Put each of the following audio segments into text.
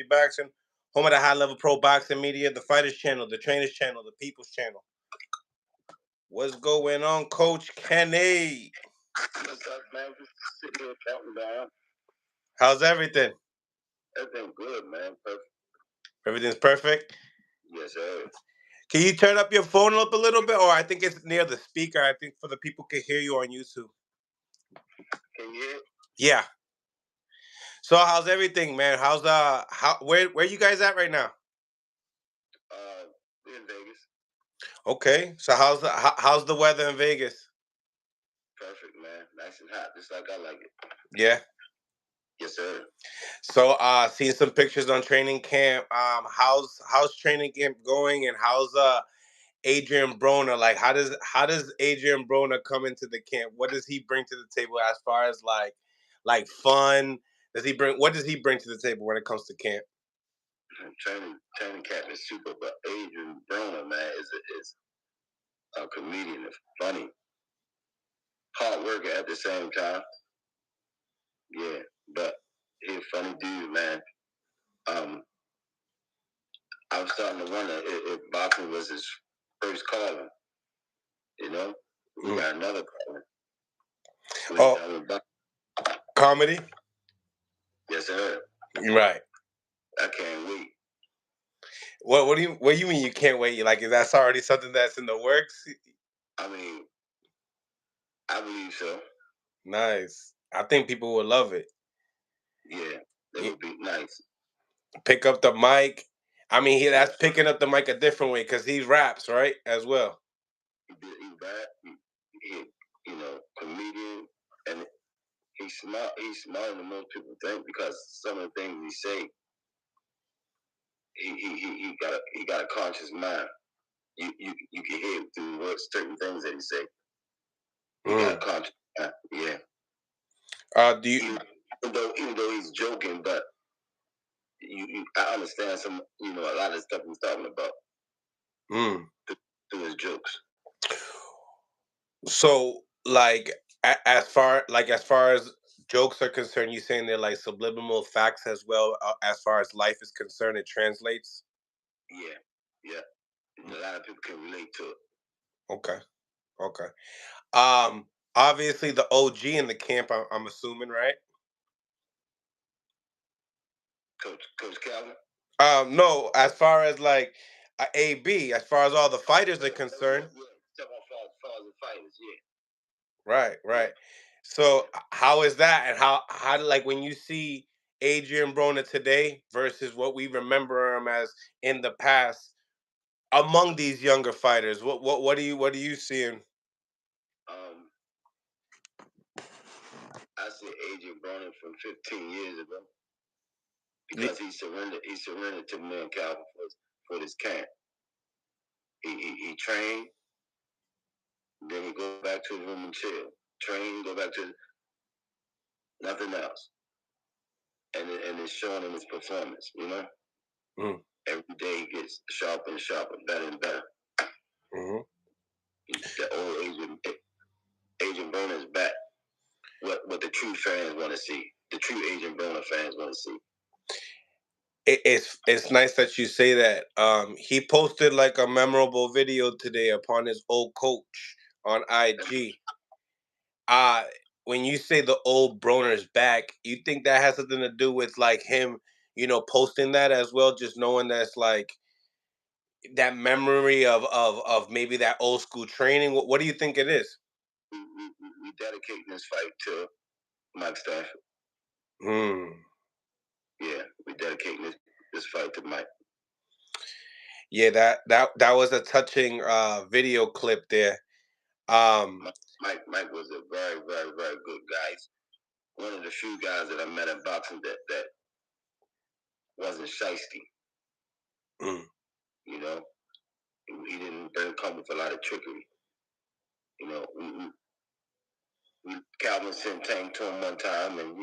City Boxing, home of the high-level pro boxing media, the Fighters Channel, the Trainers Channel, the People's Channel. What's going on, Coach Kenny? What's up, man? Just sitting here counting down. How's everything? Everything good, man. Perfect. Everything's perfect? Yes, sir. Can you turn up your phone up a little bit? Or I think it's near the speaker. I think for the people can hear you on YouTube. Can you hear it? Yeah. So how's everything, man? Where you guys at right now? We're in Vegas. Okay. So how's the weather in Vegas? Perfect, man. Nice and hot, just like I like it. Yeah. Yes, sir. So seeing some pictures on training camp. How's training camp going, and how's Adrien Broner? Like how does Adrien Broner come into the camp? What does he bring to the table as far as like fun? What does he bring to the table when it comes to camp? Training camp is super, but Adrien Broner, man, is a comedian, funny, hard worker at the same time. Yeah, but he's a funny dude, man. I was starting to wonder if boxing was his first calling. You know, we got another calling. Comedy? Yes, sir. Right. I can't wait. What do you mean you can't wait? Like, is that already something that's in the works? I mean, I believe so. Nice. I think people would love it. Yeah, that would be nice. Pick up the mic. I mean, that's picking up the mic a different way because he raps, right, as well. He rap. He comedian, and he's smart. He's smarter than most people think because some of the things he say, he got a conscious mind. You can hear through words certain things that he say. He got a conscious mind. Yeah. Do you? Even though he's joking, but I understand a lot of the stuff he's talking about through his jokes. So, like, as far as jokes are concerned, you saying they're like subliminal facts as well. As far as life is concerned, it translates. Yeah. A lot of people can relate to it. Okay. Obviously the OG in the camp. I'm assuming, right? Coach Calvin. No. As far as like AB, as far as all the fighters are concerned. Yeah. As far as the fighters, yeah. Right. Yeah. So how is that, and how like when you see Adrien Broner today versus what we remember him as in the past among these younger fighters, what are you seeing? I see Adrien Broner from 15 years ago because he surrendered to me and Calvin for this camp. He trained, then he go back to his room and chill. Train, go back to nothing else. And it's showing in his performance, you know? Every day he gets sharper and sharper, better and better. The old Adrien Broner is back. What the true fans want to see. The true Adrien Broner fans want to see. It's nice that you say that. He posted like a memorable video today upon his old coach on IG. When you say the old Broner's back, you think that has something to do with like him, posting that as well, just knowing that's like that memory of maybe that old school training? What do you think it is? We dedicating this fight to Mike Stafford. Yeah, we dedicating this fight to Mike. Yeah, that was a touching video clip there. Mike was a very, very, very good guy. One of the few guys that I met in boxing that wasn't shiesty. You know, he didn't come with a lot of trickery. You know, Calvin sent Tank to him one time, and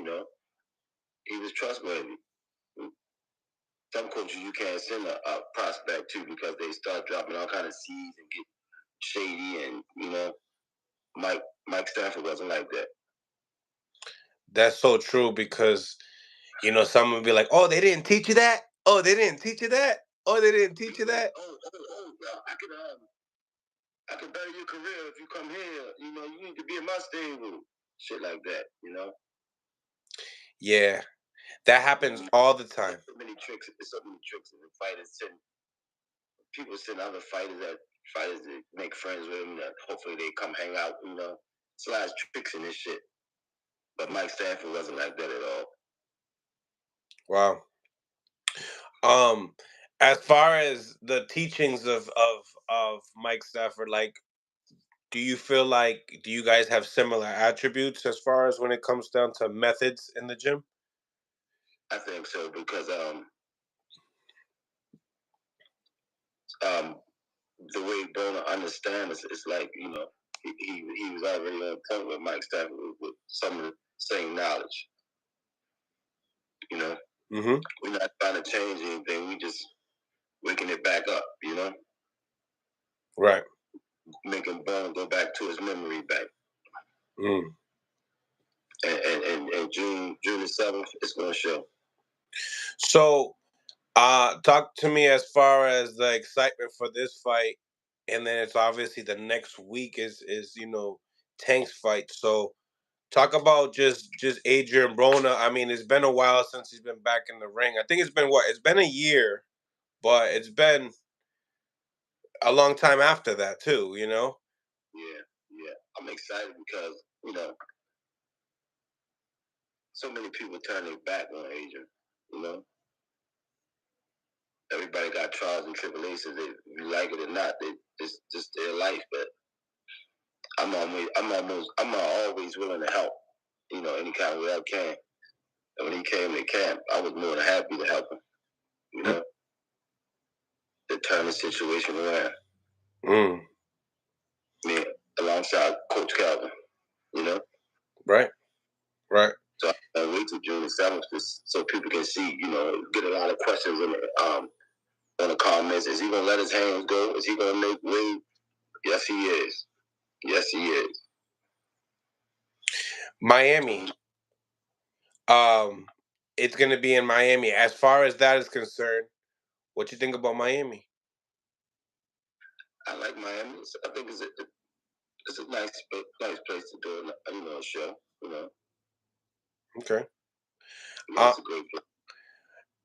he was trustworthy. Some coaches you can't send a prospect to because they start dropping all kind of seeds and get shady, and Mike Stafford wasn't like that. That's so true because some would be like, "Oh, they didn't teach you that." Oh, they didn't teach you that? Oh, they didn't teach you that? I could better your career if you come here. You know, you need to be in my stable. Shit like that, you know? Yeah. That happens all the time. There's so many tricks. There's so many tricks in the fighters. People send other fighters that make friends with them that hopefully they come hang out, you know? It's a lot of tricks in this shit. But Mike Stafford wasn't like that at all. Wow. As far as the teachings of Mike Stafford, like, do you feel like do you guys have similar attributes as far as when it comes down to methods in the gym? I think so because the way Broner understands it's like, you know, he was already on point with Mike Stafford with some of the same knowledge. You know, we're not trying to change anything. We just waking it back up. You know, right? Making Broner go back to his memory back. And June the 7th, it's gonna show. So, talk to me as far as the excitement for this fight, and then it's obviously the next week is Tank's fight. So, talk about just Adrien Broner. I mean, it's been a while since he's been back in the ring. I think it's been what? It's been a year, but it's been a long time after that too. You know. Yeah. I'm excited because so many people turn their back on Adrien. You know, everybody got trials and tribulations. If you like it or not, it's just their life. But I'm always willing to help. You know, any kind of way I can. And when he came to camp, I was more than happy to help him. You know, to turn the situation around. Me alongside Coach Calvin. You know. Right. So I wait till June the 7th so people can see. You know, get a lot of questions in on the comments. Is he gonna let his hands go? Is he gonna make weight? Yes, he is. Yes, he is. Miami. It's gonna be in Miami. As far as that is concerned, what you think about Miami? I like Miami. I think it's a nice place to do a show. You know. Okay. It's a great place.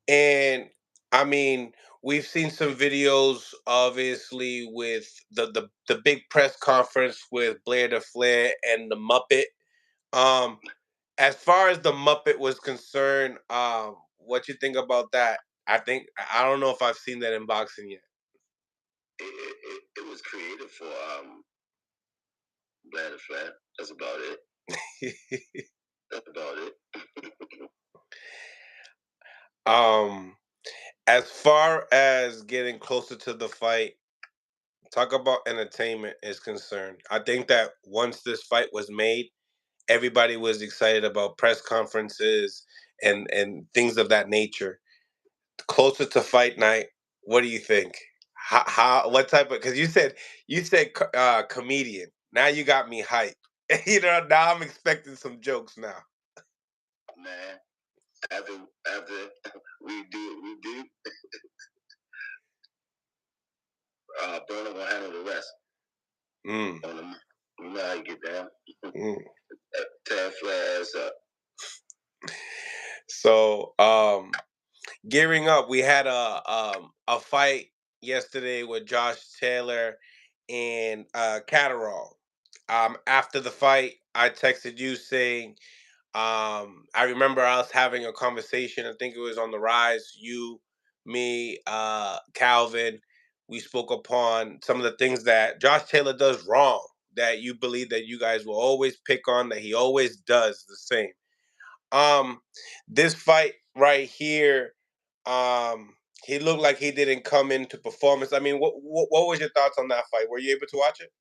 And I mean, we've seen some videos, obviously, with the big press conference with Blair the Flair and the Muppet. As far as the Muppet was concerned, what you think about that? I don't know if I've seen that in boxing yet. It was created for Blair the Flair. That's about it. That's about it. As far as getting closer to the fight, talk about entertainment is concerned. I think that once this fight was made, everybody was excited about press conferences and things of that nature. Closer to fight night, what do you think? How what type of? Because you said comedian. Now you got me hyped. Now I'm expecting some jokes now. Man, after we do. Broner will handle the rest. You know how you get down. Tear flares up. So, gearing up, we had a fight yesterday with Josh Taylor and Catterall. After the fight, I texted you saying, I remember us having a conversation. I think it was on the Rise. You, me, Calvin. We spoke upon some of the things that Josh Taylor does wrong. That you believe that you guys will always pick on. That he always does the same. This fight right here, he looked like he didn't come into performance. I mean, what was your thoughts on that fight? Were you able to watch it?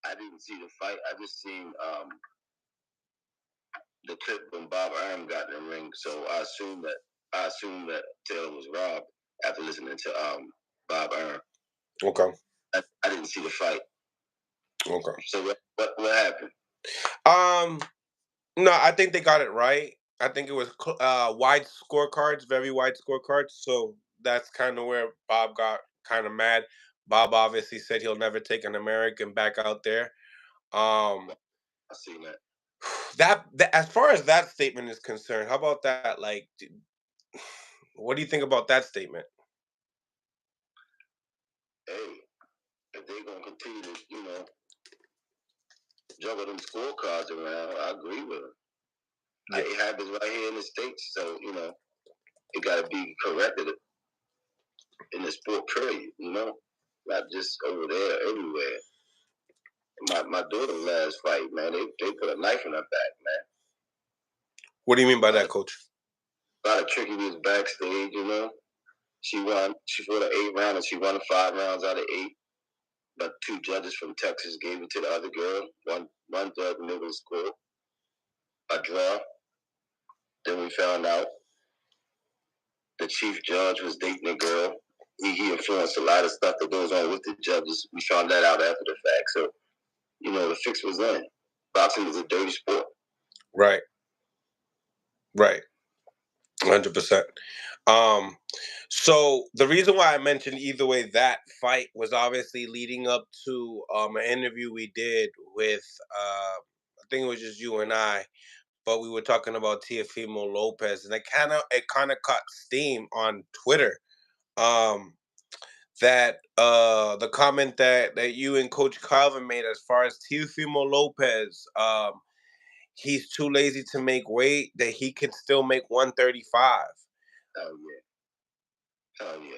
I didn't see the fight. I just seen the clip when Bob Arum got in the ring. So I assumed that Taylor was robbed after listening to Bob Arum. Okay. I didn't see the fight. Okay. So what happened? No, I think they got it right. I think it was wide scorecards, very wide scorecards. So that's kind of where Bob got kind of mad. Bob obviously said he'll never take an American back out there. Um, I seen that. that as far as that statement is concerned, how about that? Like, what do you think about that statement? Hey, if they're gonna continue to, juggle them scorecards around, I agree with them. Yeah. It happens right here in the States, so it got to be corrected in the sport period. Not just over there, everywhere. My daughter's last fight, man, they put a knife in her back, man. What do you mean by that, Coach? A lot of trickery backstage, She won. She fought an 8 round, and she won 5 rounds out of 8. But 2 judges from Texas gave it to the other girl. One judge knew the score, a draw. Then we found out the chief judge was dating a girl. He influenced a lot of stuff that goes on with the judges. We found that out after the fact. So, the fix was in. Boxing is a dirty sport. Right. 100%. So the reason why I mentioned either way that fight was obviously leading up to an interview we did with I think it was just you and I, but we were talking about Teofimo Lopez, and it kind of caught steam on Twitter. Um, that the comment that you and Coach Calvin made as far as Teofimo Lopez, he's too lazy to make weight, that he can still make 135. Oh yeah. Oh yeah.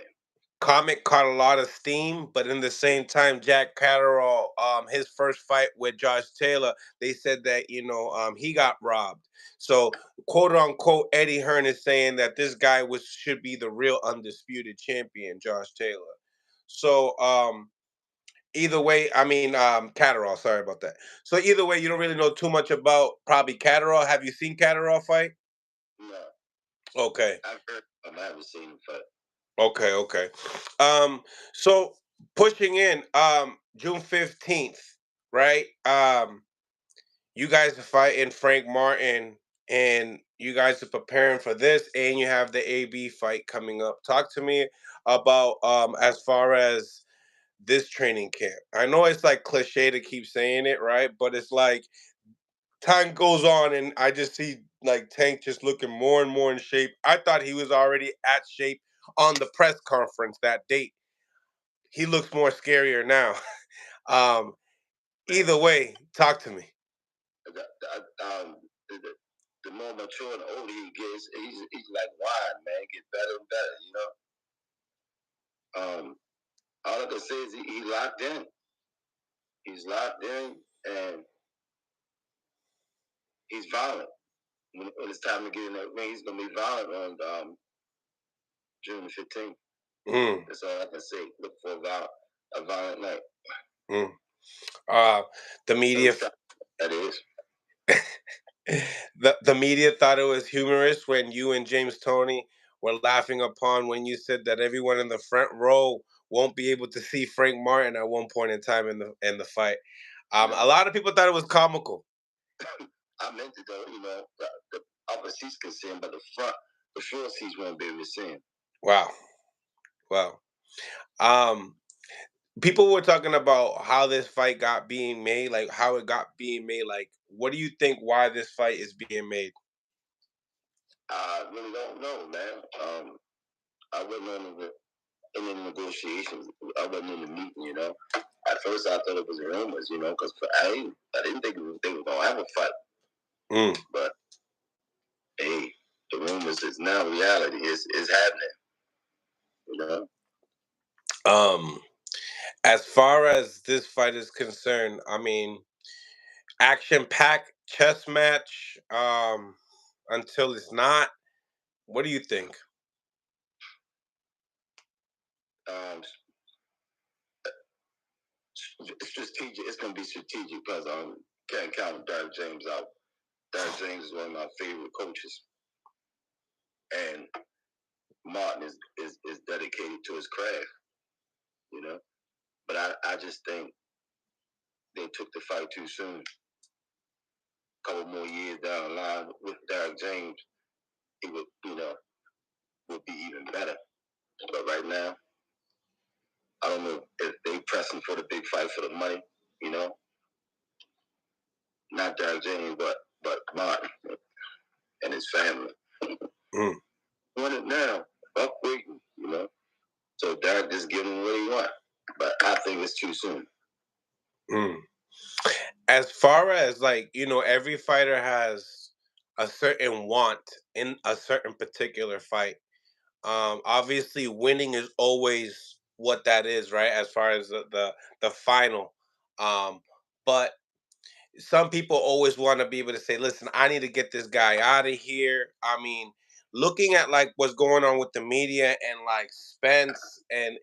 Comment caught a lot of steam, but in the same time, Jack Catterall, his first fight with Josh Taylor, they said that he got robbed. So quote unquote, Eddie Hearn is saying that this guy should be the real undisputed champion, Josh Taylor. So either way, I mean Catterall. Sorry about that. So either way, you don't really know too much about probably Catterall. Have you seen Catterall fight? No. Okay. I've heard. I haven't seen him fight. Okay. So pushing in, June 15th, right? You guys are fighting Frank Martin, and you guys are preparing for this, and you have the AB fight coming up. Talk to me about as far as this training camp. I know it's like cliche to keep saying it, right? But it's like time goes on, and I just see like Tank just looking more and more in shape. I thought he was already at shape on the press conference that date. He looks more scarier now. um, Either way, talk to me. Um, the more mature and older he gets, he's like wine, man. Get better and better, All I can say is he locked in. He's locked in, and he's violent. When it's time to get in that ring, he's gonna be violent on June 15th. That's all I can say. Look for a violent night. The media. That is. The media thought it was humorous when you and James Toney were laughing upon when you said that everyone in the front row won't be able to see Frank Martin at one point in time in the fight. A lot of people thought it was comical. I meant it though, the upper seats can see him, but the front seats won't be able to see him. Wow. People were talking about how this fight got being made, like how it got being made. Like, what do you think why this fight is being made? I really don't know, man. I wasn't in the negotiations. I wasn't in the meeting, At first, I thought it was rumors, because I didn't think they were gonna have a fight. But hey, the rumors is now reality. Is happening, As far as this fight is concerned, I mean, action-packed chess match. Until it's not. What do you think? Strategic. It's gonna be strategic because can't count Derek James out. Derek James is one of my favorite coaches, and Martin is dedicated to his craft, But I just think they took the fight too soon. A couple more years down the line with Derek James, it would be even better. But now. I don't know if they pressing for the big fight for the money, you know. Not Derek James, but Martin and his family. Mm. Want it now. Fuck waiting, you know. So Derek just give him what he want. But I think it's too soon. Mm. As far as like, every fighter has a certain want in a certain particular fight. Obviously winning is always what that is, right? As far as the final. But some people always want to be able to say, listen, I need to get this guy out of here. I mean, looking at like what's going on with the media and like Spence and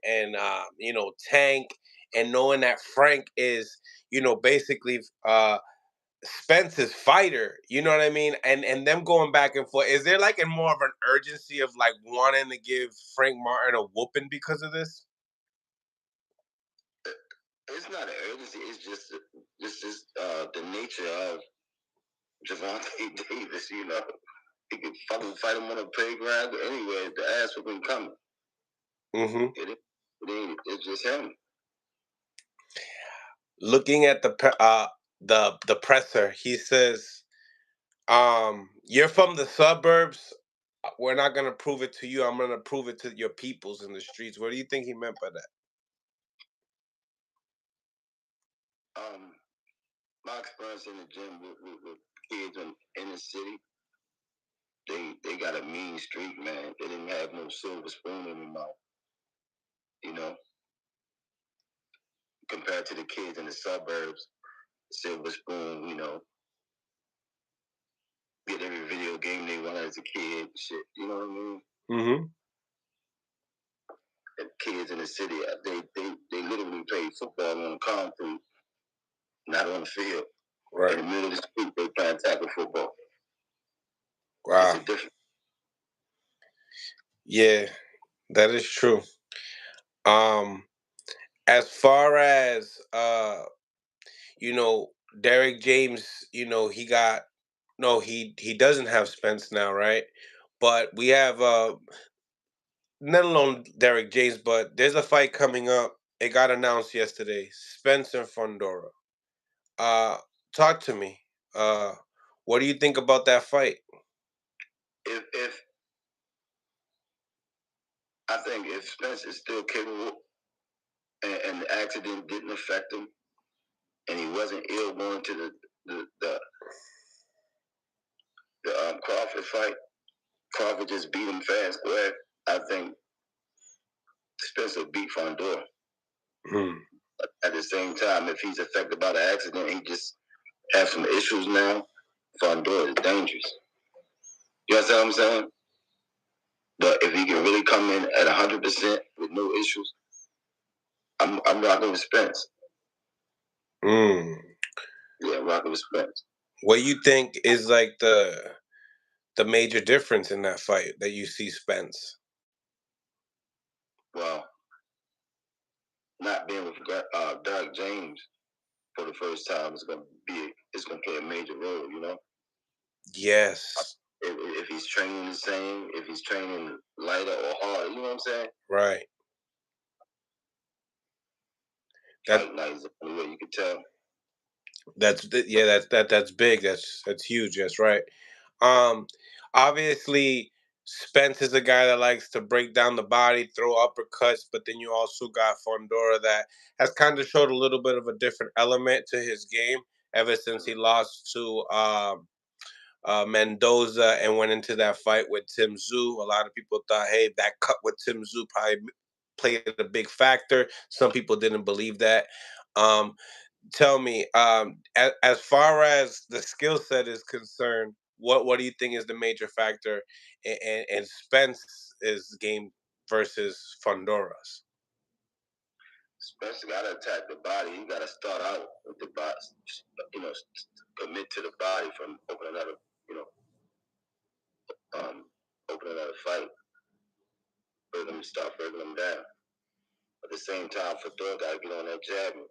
Tank, and knowing that Frank is, basically Spence's fighter, you know what I mean? And them going back and forth. Is there like a more of an urgency of like wanting to give Frank Martin a whooping because of this? It's not an urgency. It's just the nature of Gervonta Davis. You know, he could fucking fight him on a playground anyway. The ass would been coming. Mm-hmm. It's just him. Looking at the presser, he says, "You're from the suburbs. We're not gonna prove it to you. I'm gonna prove it to your peoples in the streets." What do you think he meant by that? My experience in the gym with kids in the city, they got a mean streak, man. They didn't have no silver spoon in their mouth, you know. Compared to the kids in the suburbs, silver spoon, you know, get every video game they wanted as a kid, shit. You know what I mean? Mm-hmm. And kids in the city, they literally play football on concrete, not on the field. Right. In the middle of the street, they playing tackle football. Wow. It's a different. Yeah, that is true. As far as Derek James, he got no, he doesn't have Spence now, right? But we have not alone Derek James, but there's a fight coming up. It got announced yesterday. Spence and Fundora. Uh, Talk to me. Uh, what do you think about that fight? If I think if Spence is still capable and the accident didn't affect him and he wasn't ill going to the Crawford fight, Crawford just beat him fair and square. I think Spence will beat Fundora. Hmm. At the same time, if he's affected by the accident, he just has some issues now. Fundora is dangerous. You understand what I'm saying? But if he can really come in at 100% with no issues, I'm rocking with Spence. Mm. Yeah, I'm rocking with Spence. What do you think is like the major difference in that fight that you see Spence? Well, not being with Derek James for the first time is gonna play a major role, you know. Yes. If he's training the same, if he's training lighter or harder, you know what I'm saying? Right. Fight night is the only way you can tell. That's big. That's huge. That's right. Obviously, Spence is a guy that likes to break down the body, throw uppercuts, but then you also got Fundora that has kind of showed a little bit of a different element to his game ever since he lost to Mendoza and went into that fight with Tim Tszyu. A lot of people thought, hey, that cut with Tim Tszyu probably played a big factor. Some people didn't believe that. Um, Tell me, as far as the skill set is concerned, what do you think is the major factor in Spence's game versus Fundora's? Spence got to attack the body. He got to start out with the body, you know, commit to the body from opening another, you know, opening another fight, start breaking them down. At the same time, Fundora got to get on that jab and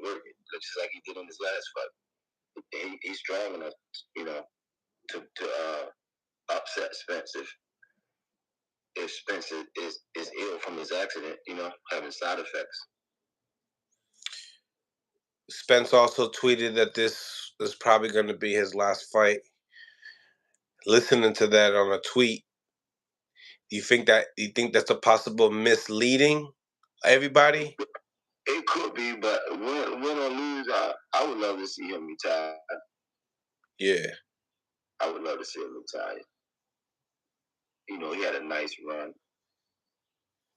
work it, just like he did in his last fight. He's strong enough, you know, to upset Spence if Spence is ill from his was an accident, having side effects. Spence also tweeted that this is probably going to be his last fight. Listening to that on a tweet, you think that's a possible misleading everybody? It could be, but win or lose, I would love to see him retire. Yeah. I would love to see him retire. He had a nice run.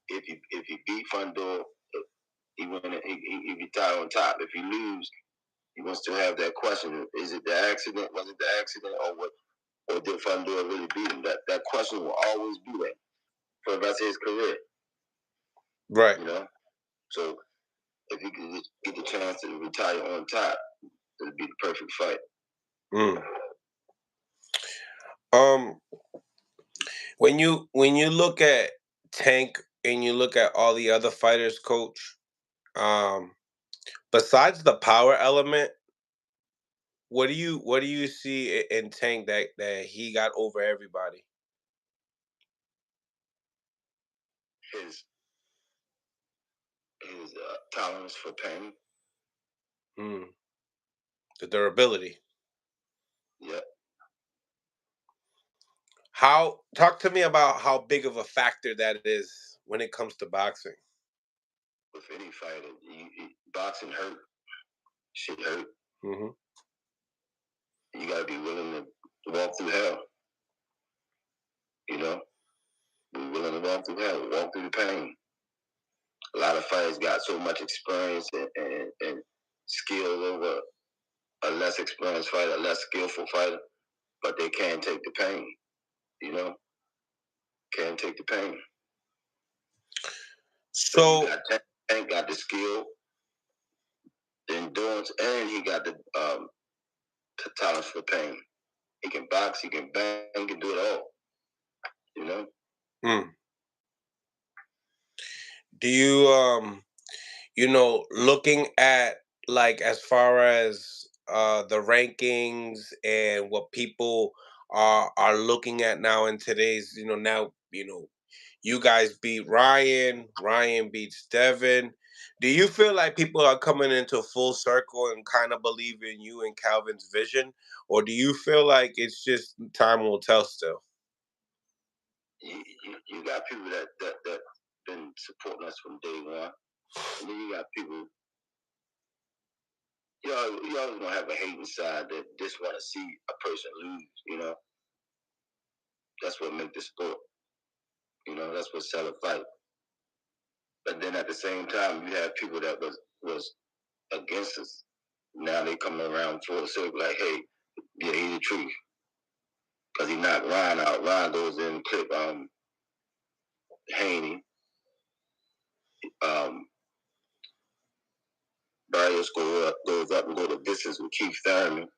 If he beat Fundora, he retired on top. If he lose, he wants to have that question: is it the accident? Was it the accident, or what? Or did Fundora really beat him? That question will always be there for the rest of his career. Right. So if he could get the chance to retire on top, it'd be the perfect fight. When you look at Tank and you look at all the other fighters, Coach, besides the power element, what do you see in Tank that he got over everybody? His tolerance for pain. The durability. Yep. Talk to me about how big of a factor that is when it comes to boxing. With any fighter, boxing hurt. Shit hurt. You gotta be willing to walk through hell. Be willing to walk through hell, walk through the pain. A lot of fighters got so much experience and skill over a less experienced fighter, a less skillful fighter, but they can't take the pain. Can't take the pain. So Tank got the skill, the endurance, and he got the tolerance for pain. He can box, he can bang, he can do it all. Do you looking at, like, as far as the rankings and what people are looking at now in today's, you guys beat Ryan beats Devin. Do you feel like people are coming into full circle and kind of believe in you and Calvin's vision, or do you feel like it's just time will tell still? You got people that been supporting us from day one, and then you got people. You always gonna have a hating side that just want to see a person lose. That's what make the sport. That's what sell a fight. But then at the same time, you have people that was against us. Now they coming around full circle, like, hey, yeah, he's the truth. Because he knocked Ryan out. Ryan goes in and clip Haney. Barrios goes up and go to distance with Keith Thurman.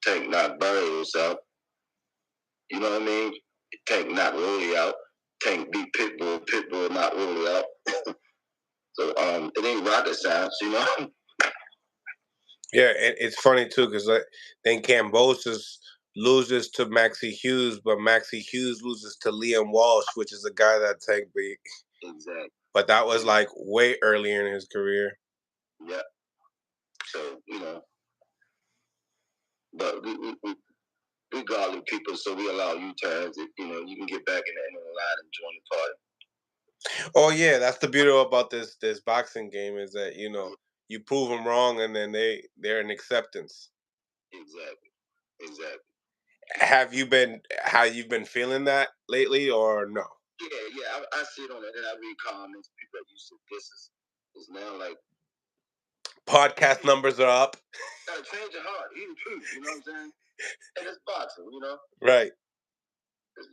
Tank knocked Barrios out. You know what I mean? Tank knocked Rolly out. Tank beat Pitbull. Pitbull knocked Rolly out. So it ain't rocket science, Yeah, it's funny too because then Cambosis loses to Maxie Hughes, but Maxie Hughes loses to Liam Walsh, which is a guy that Tank beat. Exactly. But that was like way earlier in his career. Yeah. So but we godly people, so we allow U-turns. You can get back in the end of the line and join the party. Oh yeah, that's the beauty about this boxing game is that you prove them wrong and then they're in acceptance. Exactly. Have you been feeling that lately or no? Yeah. I sit on it and I read comments. People that used to this is now like podcast numbers are up. Gotta change your heart. Eat the truth. You know what I'm saying? And it's boxing. Right. It's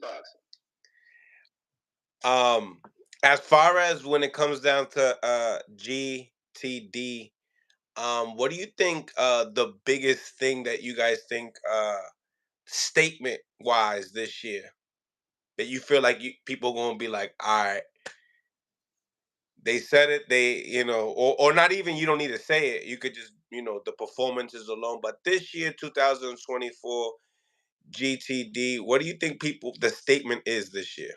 boxing. As far as when it comes down to GTD, what do you think the biggest thing that you guys think statement wise this year that you feel like people gonna be like, all right, they said it, or not even, you don't need to say it, you could just, the performances alone, but this year 2024 GTD, what do you think the statement is this year?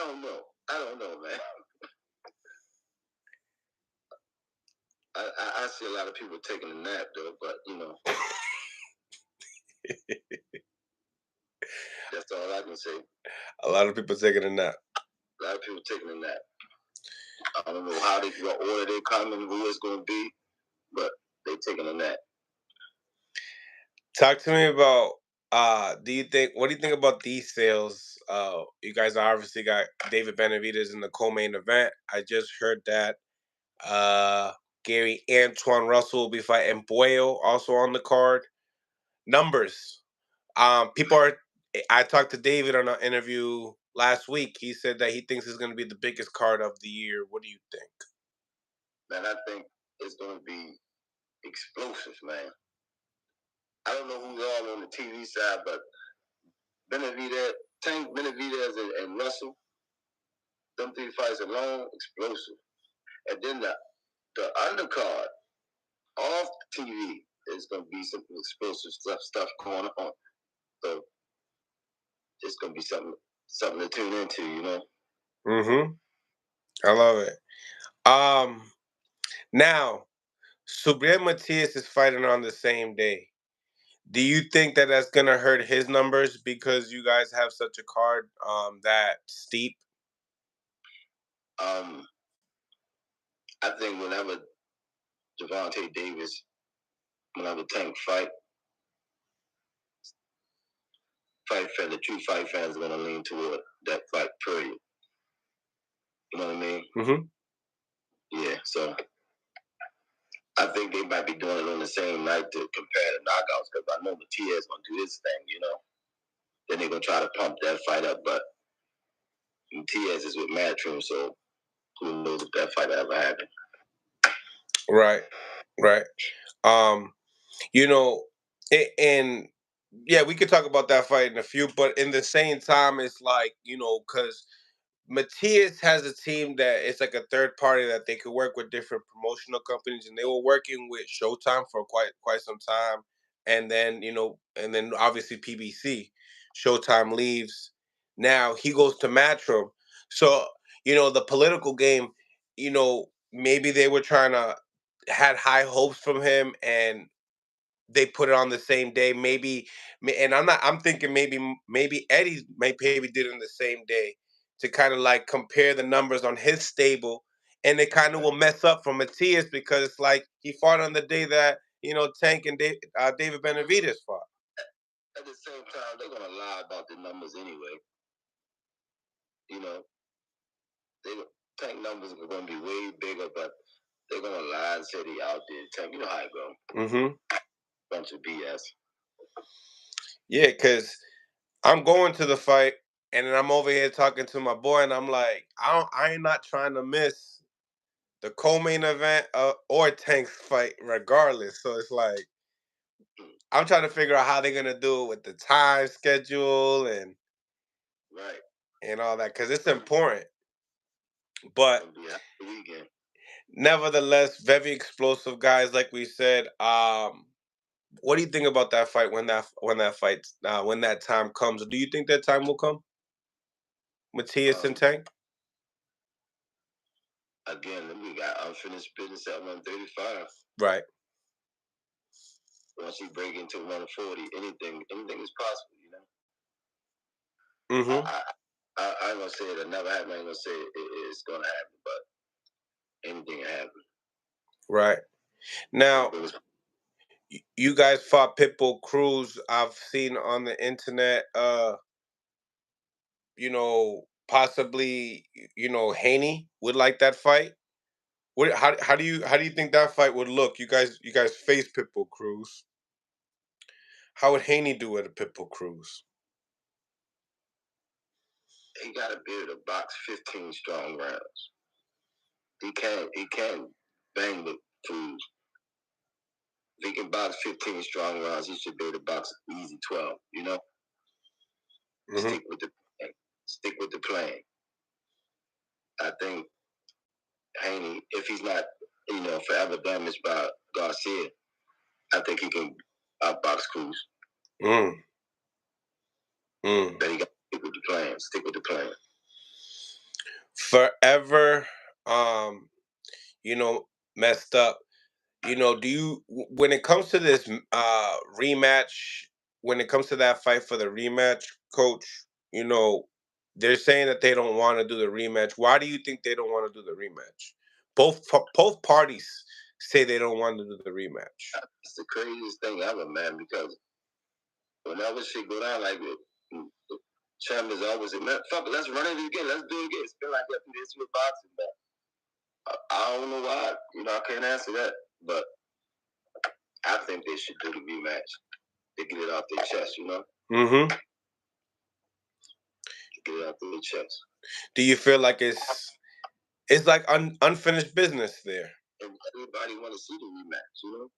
don't know, man. I see a lot of people taking a nap, though, but, that's all I can say. A lot of people taking a nap. A lot of people taking a nap. I don't know what order they come and who it's going to be, but they taking a nap. Talk to me about, what do you think about these sales? You guys obviously got David Benavidez in the co-main event. I just heard that Gary Antoine Russell will be fighting Boyle also on the card. Numbers. People are. I talked to David on an interview last week. He said that he thinks it's going to be the biggest card of the year. What do you think? Man, I think it's going to be explosive, man. I don't know who's all on the TV side, but Tank Benavidez and Russell, them three fights alone, explosive. And then the undercard off TV is going to be some explosive stuff going on. So it's going to be something to tune into, Mm-hmm. I love it. Now, Subriel Matias is fighting on the same day. Do you think that that's gonna hurt his numbers because you guys have such a card that steep? I think whenever Gervonta Davis, whenever Tank the true fight fans are going to lean toward that fight, period. You know what I mean? Mm-hmm. Yeah, so I think they might be doing it on the same night to compare the knockouts because I know Matias going to do his thing, Then they're going to try to pump that fight up, but Matias is with Matchroom, so who knows if that fight ever happened. Right. And yeah, we could talk about that fight in a few, but in the same time, it's like, because Matias has a team that it's like a third party that they could work with different promotional companies, and they were working with Showtime for quite some time, and then obviously PBC, Showtime leaves. Now he goes to Matchroom, so the political game. Maybe they were trying to had high hopes from him, and they put it on the same day. Maybe, and I'm thinking maybe Eddie maybe did it on the same day to kind of like compare the numbers on his stable, and it kind of will mess up for Matias because it's like he fought on the day that Tank and David Benavidez fought. At the same time, they're gonna lie about the numbers anyway. Tank numbers are gonna be way bigger, but they're gonna lie and say they outdid Tank. You know how it go. Mm-hmm. Bunch of BS. Yeah, because I'm going to the fight, and then I'm over here talking to my boy, and I'm like, I ain't not trying to miss the co-main event or Tank's fight, regardless. So it's like I'm trying to figure out how they're gonna do it with the time schedule and right and all that because it's important. But weekend. Nevertheless, very explosive guys, like we said. What do you think about that fight when that time comes? Do you think that time will come? Matias and Tank? Again, we got unfinished business at 135. Right. Once you break into 140, anything is possible, Mm-hmm. I ain't gonna say it'll never happen. I ain't gonna say it's gonna happen, but anything can happen. Right. Now, you guys fought Pitbull Cruz. I've seen on the internet, possibly, Haney would like that fight. How do you think that fight would look? You guys face Pitbull Cruz. How would Haney do at a Pitbull Cruz? He got to be able to box 15 strong rounds. He can't bang with Cruz. If he can box 15 strong rounds, he should be able to box easy 12. Mm-hmm. Stick with the plan. I think Haney, if he's not, forever damaged by Garcia, I think he can outbox Cruz. But he got to stick with the plan. forever, messed up. Do you when it comes to this rematch, when it comes to that fight for the rematch, coach, you know, they're saying that they don't want to do the rematch. Why do you think they don't want to do the rematch? Both parties say they don't want to do the rematch. It's the craziest thing ever, man, because whenever shit go down like this, the champ is always like, man, fuck it, let's run it again. Let's do it again. It's been like that through this with boxing, man. I don't know why. I can't answer that. But I think they should do the rematch to get it off their chest, Mm-hmm. Get it off their chest. Do you feel like it's like unfinished business there? And everybody want to see the rematch,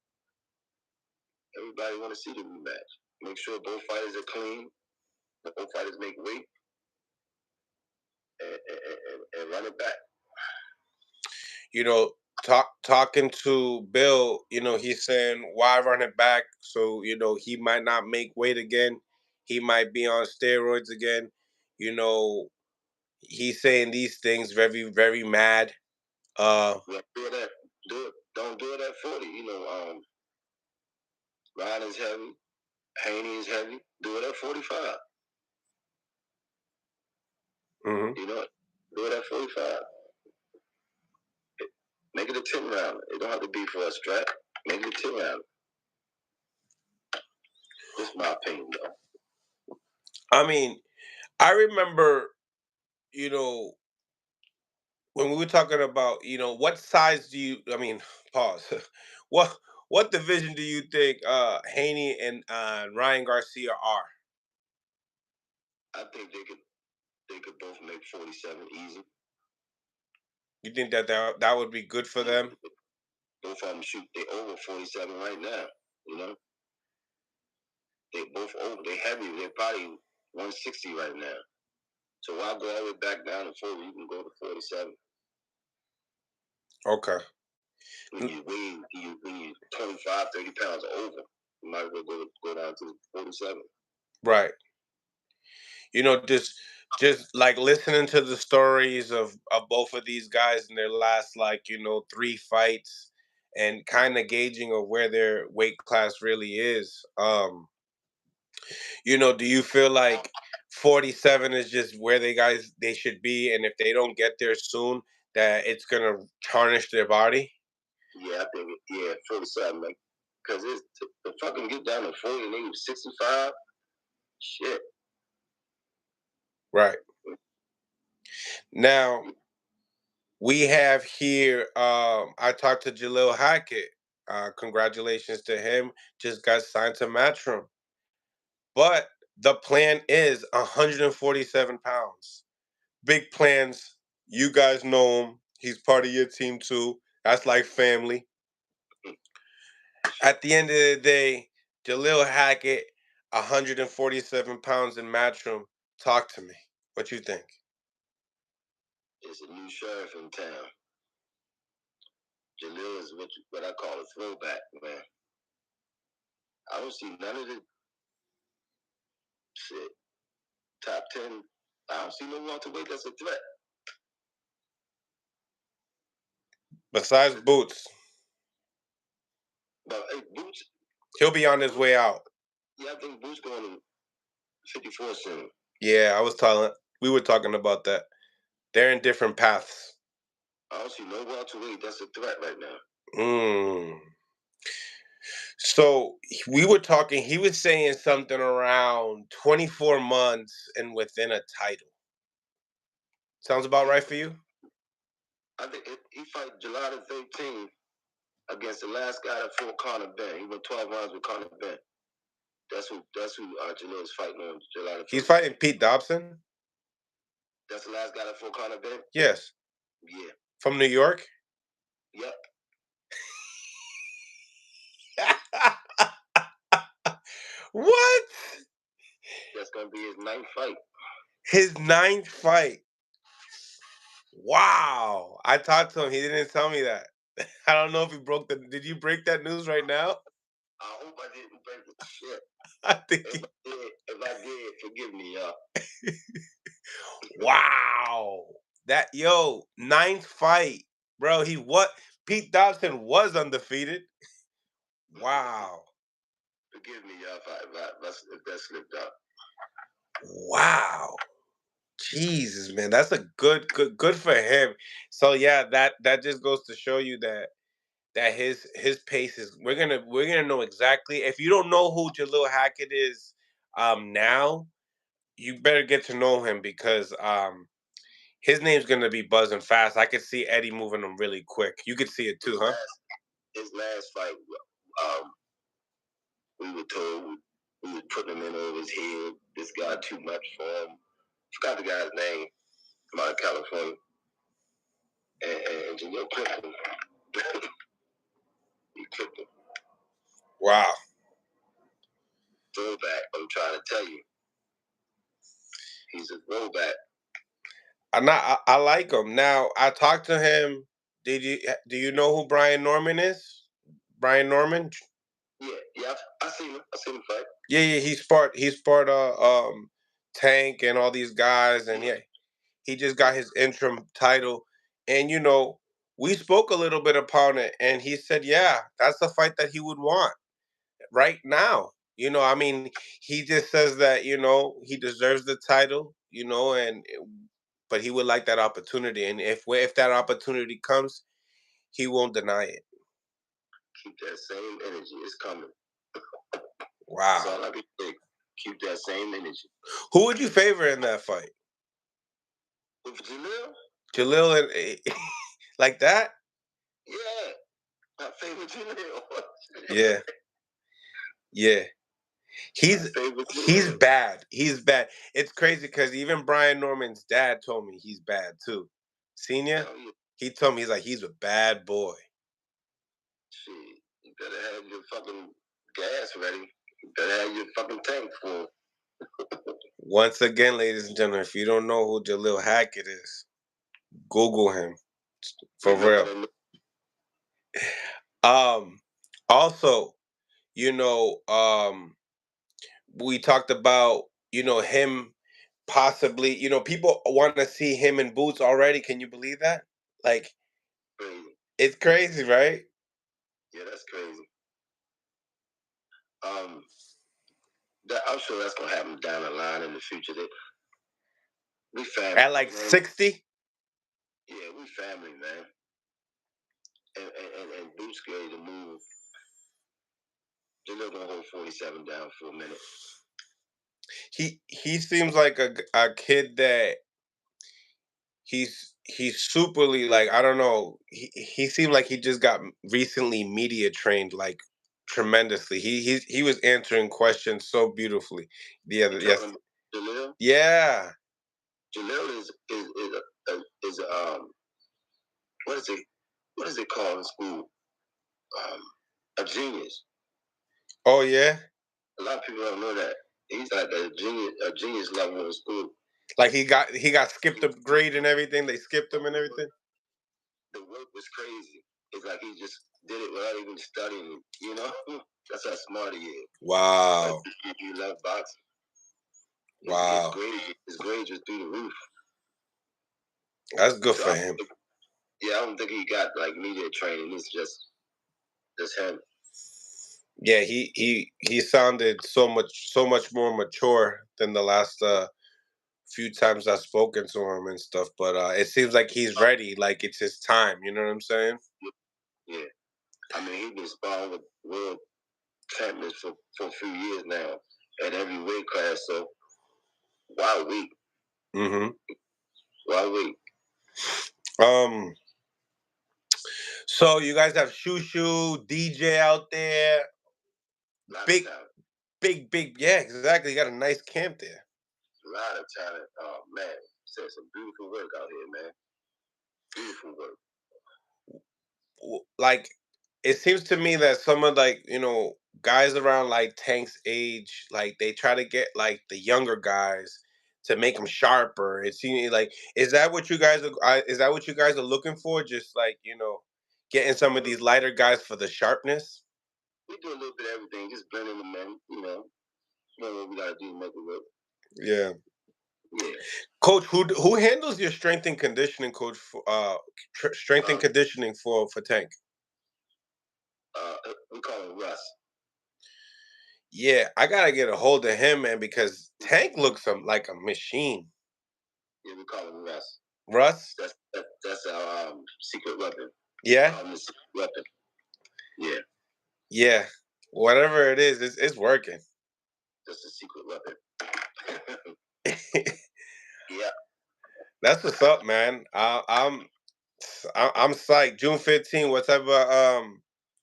Everybody want to see the rematch. Make sure both fighters are clean. Both fighters make weight. And run it back. Talking to Bill, he's saying why run it back? So he might not make weight again. He might be on steroids again. He's saying these things very, very mad. Well, do it. Don't do it at 40. Ryan is heavy. Haney is heavy. Do it at 45. Mm-hmm. Do it at 45. Make it a 10 round. It don't have to be for a strap. Make it a 10 round. That's my opinion, though. I mean, I remember, when we were talking about, what size do you? I mean, pause. What division do you think Haney and Ryan Garcia are? I think they could both make 47 easy. You think that would be good for them? Both of them shoot. They over 47 right now. They both over. They heavy. They're probably 160 right now. So why go all the way back down to 40? You can go to 47. Okay. When you when you 25, 30 pounds over, you might as well go down to 47. Right. Just like listening to the stories of both of these guys in their last 3 fights and kind of gauging of where their weight class really is. Do you feel like 47 is just where they should be, and if they don't get there soon, that it's gonna tarnish their body? Yeah, I think 47, man. Because it's to fucking get down to 40 and they 65. Shit. Right. Now we have here. I talked to Jalil Hackett. Congratulations to him. Just got signed to Matchroom. But the plan is 147 pounds. Big plans. You guys know him. He's part of your team too. That's like family. At the end of the day, Jalil Hackett, 147 pounds in Matchroom. Talk to me. What you think? There's a new sheriff in town. Jalil is what I call a throwback, man. I don't see none of the shit. Top 10. I don't see no welterweight that's a threat. Besides Boots. But hey, Boots. He'll be on his way out. Yeah, I think Boots going to 54 soon. Yeah, we were talking about that. They're in different paths. I don't see no welterweight that's a threat right now. So we were talking, he was saying something around 24 months and within a title. Sounds about right for you? I think he fight July the 13th against the last guy that fought Conor Ben. He went 12 rounds with Conor Ben. That's who Jalil is fighting on July the 13th. He's fighting Pete Dobson? That's the last guy that fought Conor Ben? Yes. Yeah. From New York? Yep. What? That's going to be his 9th fight. His 9th fight. Wow. I talked to him. He didn't tell me that. I don't know if he did you break that news right now? I hope I didn't break the shit. I think if I did, forgive me, y'all. Wow. That ninth fight, bro. Pete Dobson was undefeated. Wow. Forgive me, y'all, if that slipped up. Wow. Jesus, man, that's a good for him. So yeah, that just goes to show you that his pace is. We're gonna know exactly. If you don't know who Jalil Hackett is, now you better get to know him because his name's gonna be buzzing fast. I could see Eddie moving him really quick. You could see it too, huh? His last fight, we were told we was putting him in over his head. This guy too much for him. Forgot the guy's name from out of California. And Jalil clipped him. He clipped him. Wow. Throwback, I'm trying to tell you. He's a throwback. I like him. Now I talked to him. Do you know who Brian Norman is? Brian Norman? Yeah, I seen him fight. Yeah, he sparred Tank and all these guys, and yeah, he just got his interim title. And we spoke a little bit upon it, and he said, yeah, that's the fight that he would want right now. I mean, he just says that he deserves the title, but he would like that opportunity, and if that opportunity comes, he won't deny it. Keep that same energy. It's coming. Wow. That's all I can say. Keep that same energy. Who would you favor in that fight? With Jalil? Jalil and like that? Yeah. I favor Jalil. Yeah. Yeah. He's bad. He's bad. It's crazy because even Brian Norman's dad told me he's bad too. Senior? Yeah. He told me he's a bad boy. Shit, you better have your fucking gas ready. You better have your fucking tank full. Once again, ladies and gentlemen, if you don't know who Jalil Hackett is, Google him. For real. Also, we talked about, him possibly, people want to see him in boots already. Can you believe that? Like, crazy. It's crazy, right? Yeah, that's crazy. I'm sure that's gonna happen down the line in the future. We family. At like 60? Yeah, we family, man. And Boots ready to move. They're not gonna hold 47 down for a minute. He seems like a kid that he's superly, like, I don't know. He seemed like he just got recently media trained, like, tremendously. He was answering questions so beautifully. Yes. Jalil? Yeah. Jalil is what is it called in school? A genius. Oh yeah. A lot of people don't know that. He's like a genius level in school. Like he got skipped a grade and everything. They skipped him and everything. The work was crazy. It's like he just did it without even studying. That's how smart he is. Wow. Like, he loved boxing. Wow. His grades are through the roof. That's good for him. I don't think he got like media training. It's just him. Yeah, he sounded so much more mature than the last few times I've spoken to him and stuff. But it seems like he's ready. Like it's his time. You know what I'm saying? Yeah. I mean, he's been sparring with world champions for a few years now at every weight class. So why wait? Mm-hmm. Why wait? So you guys have Shushu, DJ out there. Big. Yeah, exactly. You got a nice camp there. A lot of talent. Oh man, said some beautiful work out here, man. Beautiful work. Like, it seems to me that some of guys around like Tank's age, like they try to get like the younger guys to make them sharper. It seems like is that what you guys are looking for? Just like getting some of these lighter guys for the sharpness. We do a little bit of everything, just blending them in. You know what we gotta do to make it work. Yeah. Yeah. Coach, who handles your strength and conditioning, coach? For, strength and conditioning for Tank. We call him Russ. Yeah, I gotta get a hold of him, man, because Tank looks like a machine. Yeah, we call him Russ. Russ? That's our secret weapon. Yeah. Secret weapon. Yeah. Yeah. Whatever it is, it's working. That's a secret weapon. Yeah. That's what's up, man. I'm psyched. June 15th. What type of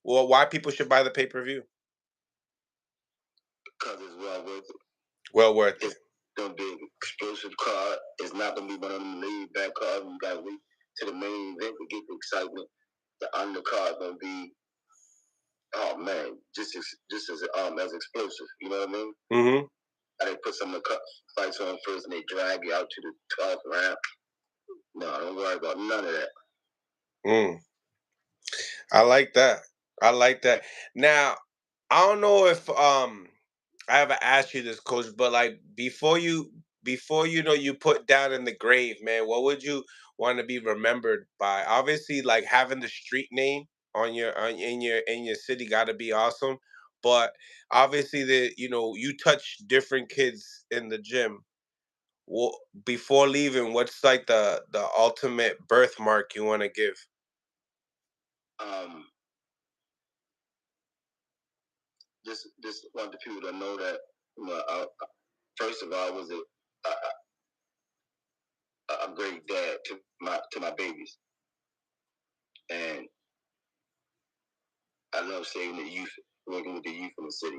well, why people should buy the pay-per-view? Because it's well worth it. Well worth it. It's gonna be an explosive card. It's not gonna be one of them laid back cards. You gotta wait to the main event to get the excitement. The undercard gonna be, oh man, just as explosive. You know what I mean? Mm-hmm. They put some of the fights on first and they drag you out to the 12th round. No, don't worry about none of that. I like that. I like that. Now, I don't know if I ever asked you this, coach, but like before you know you put down in the grave, man, what would you want to be remembered by? Obviously, like having the street name in your city got to be awesome, but obviously you touch different kids in the gym. Well, before leaving, what's like the ultimate birthmark you want to give? Just want the people to know that, first of all, I was a great dad to my babies, and I love saving the youth, working with the youth in the city.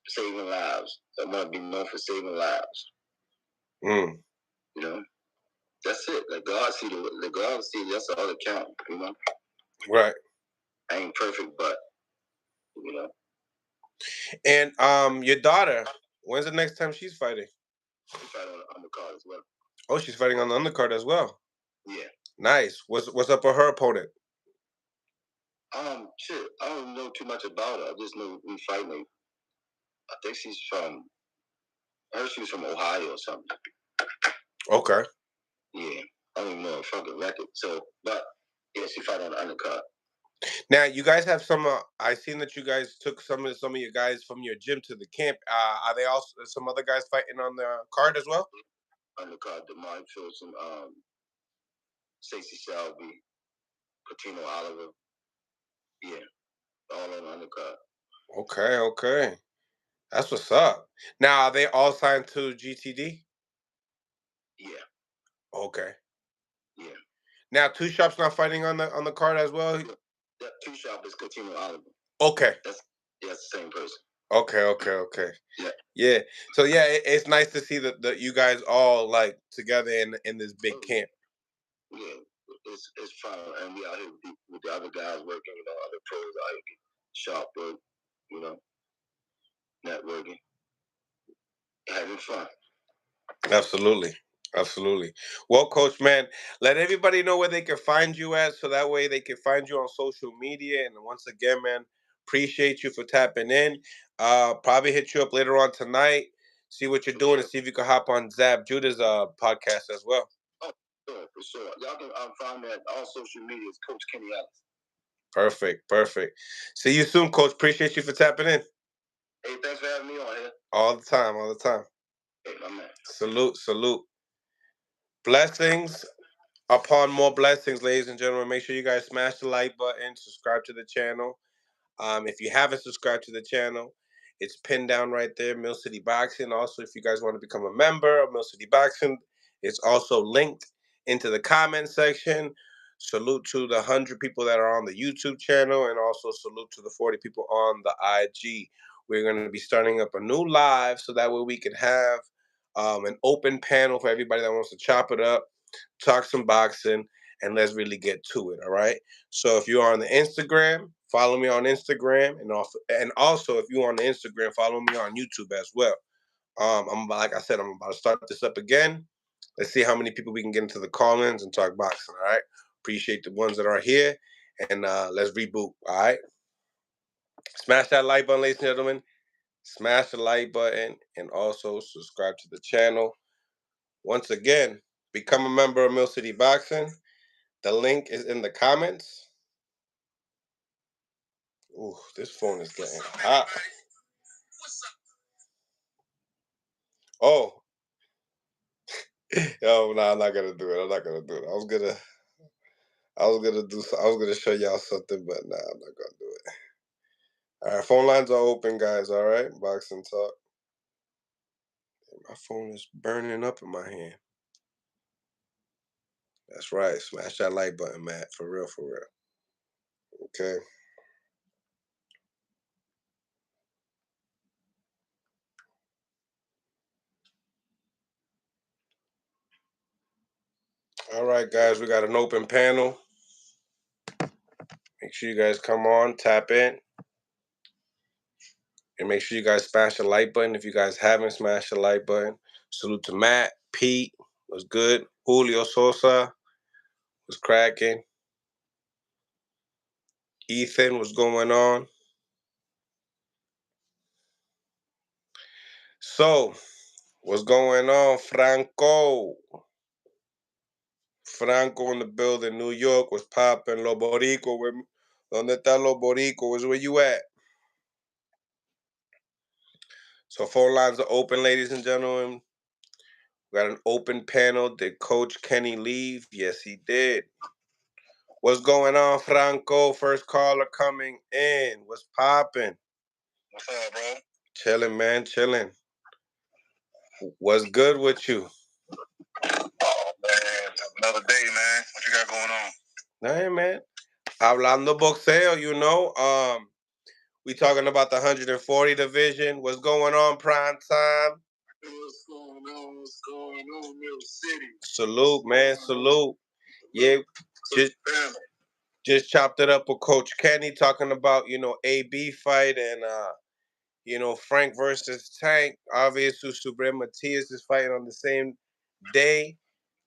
Saving lives. I want to be known for saving lives. That's it. The God see. That's all that counts. Right. I ain't perfect, but And your daughter, when's the next time she's fighting? She fight on the undercard as well. Oh, she's fighting on the undercard as well. Yeah. Nice. What's up with her opponent? Shit. I don't know too much about her. I just know we fighting. I think she's from. She was from Ohio or something. Okay. Yeah. I don't even know her fucking record. So, but yeah, she fight on the undercard. Now you guys have some. I seen that you guys took some of your guys from your gym to the camp. Are they also some other guys fighting on the card as well? Undercard, DeMar Filson, Stacey Shelby, Patino Oliver. Yeah, all on the undercard. Okay. That's what's up. Now are they all signed to GTD? Yeah. Okay. Yeah. Now Two Shop's not fighting on the card as well. That Two Shop is Patino Oliver. Okay. That's the same person. Okay. Yeah. So yeah, it's nice to see that you guys all like together in this big camp. Yeah, it's fun, and we out here with the other guys working, other pros out here sharp work, networking, having fun. Absolutely. Well, coach, man, let everybody know where they can find you at, so that way they can find you on social media. And once again, man, appreciate you for tapping in. Probably hit you up later on tonight, see what you're doing, and see if you can hop on Zab Judah's podcast as well. Oh, sure, for sure. Y'all can find me at all social media as Coach Kenny Ellis. Perfect. See you soon, coach. Appreciate you for tapping in. Hey, thanks for having me on here. All the time. Hey, my man. Salute. Blessings upon more blessings, ladies and gentlemen. Make sure you guys smash the like button, subscribe to the channel. If you haven't subscribed to the channel, it's pinned down right there, Mill City Boxing. Also, if you guys want to become a member of Mill City Boxing, it's also linked into the comment section. Salute to the 100 people that are on the YouTube channel, and also salute to the 40 people on the IG. We're going to be starting up a new live, so that way we can have an open panel for everybody that wants to chop it up, talk some boxing, and let's really get to it. All right. So if you're on the Instagram, follow me on Instagram, and also if you're on the Instagram, follow me on YouTube as well. Like I said, I'm about to start this up again. Let's see how many people we can get into the call-ins and talk boxing. All right. Appreciate the ones that are here, and let's reboot. All right. Smash that like button, ladies and gentlemen. Smash the like button, and also subscribe to the channel. Once again, become a member of Mill City Boxing. The link is in the comments. Ooh, this phone is getting hot. Oh. Oh, no, I'm not gonna do it. I was gonna show y'all something, but nah, I'm not gonna do it. All right, phone lines are open, guys. All right, Boxing Talk. My phone is burning up in my hand. That's right. Smash that like button, Matt. For real, for real. Okay. All right, guys, we got an open panel. Make sure you guys come on, tap in. And make sure you guys smash the like button if you guys haven't smashed the like button. Salute to Matt, Pete, was good. Julio Sosa was cracking. Ethan, what's going on? So, what's going on, Franco? Franco in the building. New York was popping. Lo Borico, ¿dónde está Lo Borico? Where you at? So phone lines are open, ladies and gentlemen. We got an open panel. Did Coach Kenny leave? Yes, he did. What's going on, Franco? First caller coming in. What's popping? What's up, bro? Chilling, man, chilling. What's good with you? Oh, man. Another day, man. What you got going on? Hey, man. Hablando boxeo, you know. We talking about the 140 division. What's going on, prime time? What's going on? What's going on, Mill City? Salute, man. Salute. Yeah, just chopped it up with Coach Kenny talking about, AB fight and, Frank versus Tank. Obviously, Subriel Matias is fighting on the same day.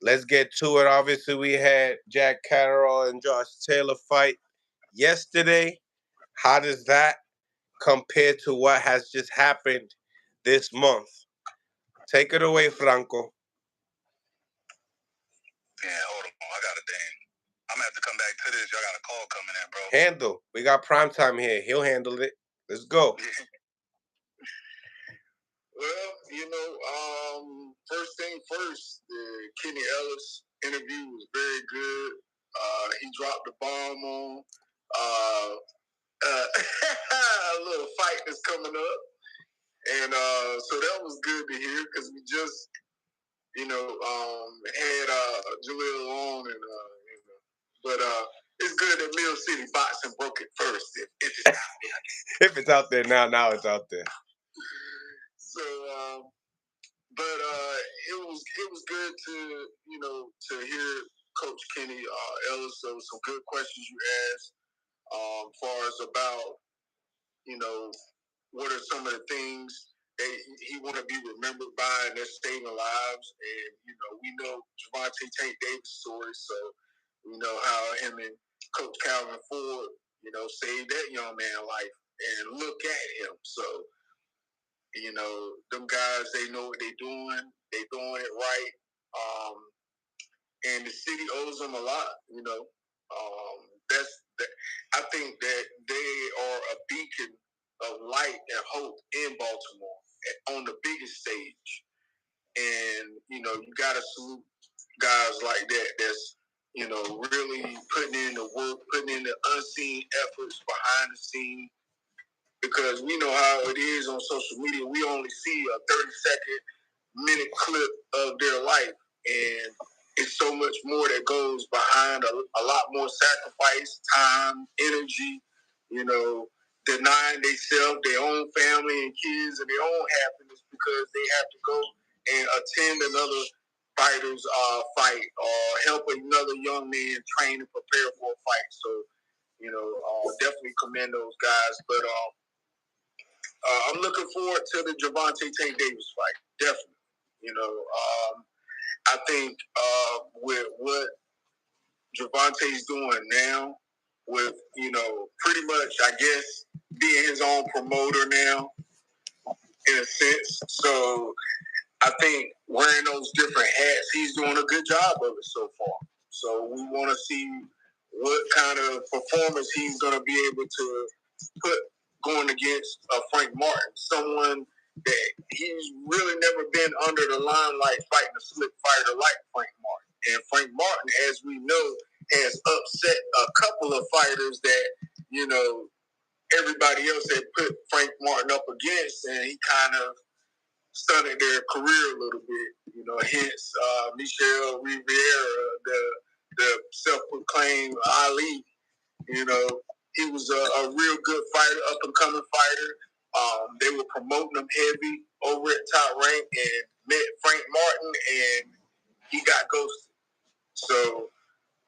Let's get to it. Obviously, we had Jack Catterall and Josh Taylor fight yesterday. How does that compare to what has just happened this month? Take it away, Franco. Yeah, hold on. I got a thing. I'm going to have to come back to this. Y'all got a call coming in, bro. Handle. We got primetime here. He'll handle it. Let's go. Well, first thing first, the Kenny Ellis interview was very good. He dropped the bomb on a little fight that's coming up. And so that was good to hear because we just, had Jalil on. But it's good that Mill City Boxing broke it first if it's out there. If it's out there now it's out there. So, but it was good to hear Coach Kenny Ellis. There was some good questions you asked, as far as about what are some of the things that he want to be remembered by in their saving lives, and we know Gervonta Tank Davis' story, so we know how him and Coach Calvin Ford saved that young man's life, and look at him. So. Them guys, they know what they're doing. They're doing it right. And the city owes them a lot, I think that they are a beacon of light and hope in Baltimore on the biggest stage. And, you got to salute guys like that that's, really putting in the work, putting in the unseen efforts behind the scenes. Because we know how it is on social media. We only see a 30-minute clip of their life. And it's so much more that goes behind a lot more sacrifice, time, energy, denying themselves, their own family and kids, and their own happiness because they have to go and attend another fighter's fight or help another young man train and prepare for a fight. So, definitely commend those guys. But I'm looking forward to the Gervonta Tank Davis fight. Definitely. I think with what Gervonta's doing now, with pretty much, I guess, being his own promoter now, in a sense. So I think wearing those different hats, he's doing a good job of it so far. So we want to see what kind of performance he's going to be able to put going against Frank Martin, someone that he's really never been under the limelight fighting a slick fighter like Frank Martin. And Frank Martin, as we know, has upset a couple of fighters that, you know, everybody else had put Frank Martin up against, and he kind of stunted their career a little bit. You know, hence Michel Rivera, the self-proclaimed Ali. You know, he was a real good fighter, up-and-coming fighter. They were promoting him heavy over at Top Rank and met Frank Martin, and he got ghosted. So,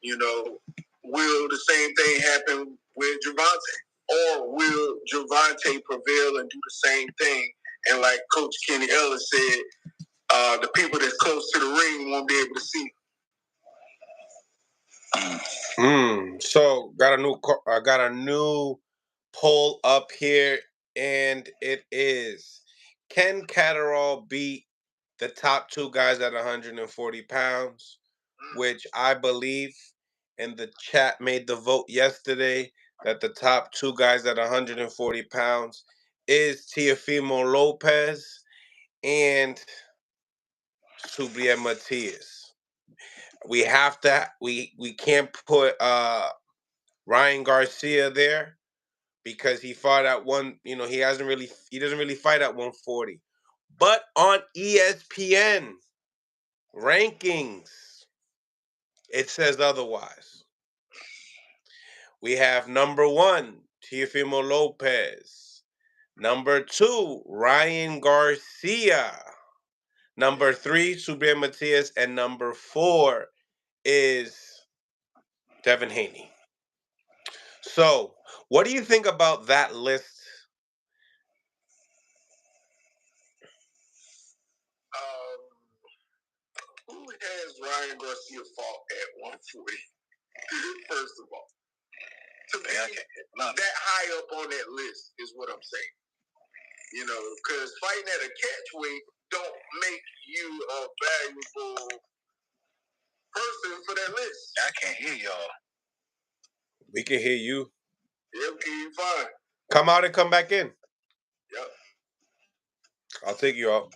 you know, will the same thing happen with Gervonta? Or will Gervonta prevail and do the same thing? And like Coach Kenny Ellis said, the people that's close to the ring won't be able to see. So got a new poll up here, and it is: can Catterall beat the top two guys at 140 pounds? Which I believe, and the chat made the vote yesterday, that the top two guys at 140 pounds is Teofimo Lopez and Subriel Matias. We have to we can't put Ryan Garcia there because he fought at he doesn't really fight at 140. But on ESPN rankings, it says otherwise. We have number 1, Teofimo Lopez. Number 2, Ryan Garcia. Number 3, Subriel Matias. And number 4 is Devin Haney. So, what do you think about that list? Who has Ryan Garcia fought at 140? First of all, to me, that high up on that list is what I'm saying. You know, because fighting at a catchweight don't make you a valuable person for that list. I can't hear y'all. We can hear you. Yeah, we can hear you fine. Come out and come back in. Yep. I'll take you out.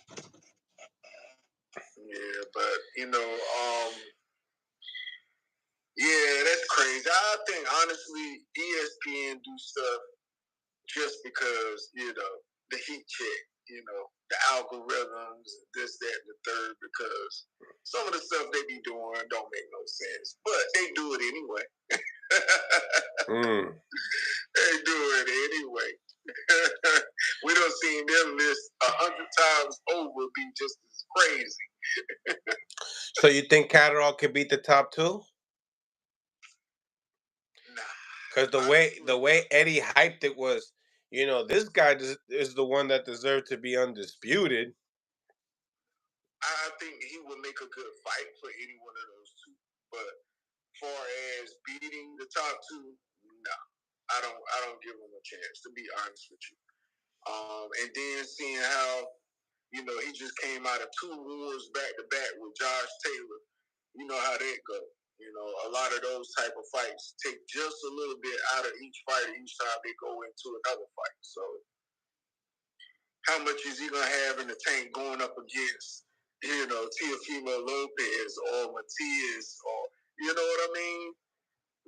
Yeah, but, you know, yeah, that's crazy. I think, honestly, ESPN do stuff just because, you know, the heat check, you know, the algorithms, this, that, and the third, because some of the stuff they be doing don't make no sense. But they do it anyway. They do it anyway. We done seen their list 100 times over be just as crazy. So you think Catterall could beat the top two? Nah. Because the way Eddie hyped it was, you know, this guy is the one that deserved to be undisputed. I think he would make a good fight for any one of those two. But far as beating the top two, no. I don't give him a chance, to be honest with you. And then seeing how, you know, he just came out of 2 wars back to back with Josh Taylor. You know how that go. You know, a lot of those type of fights take just a little bit out of each fighter each time they go into another fight. So how much is he gonna have in the tank going up against, you know, Teofimo Lopez or Matias, or, you know what I mean?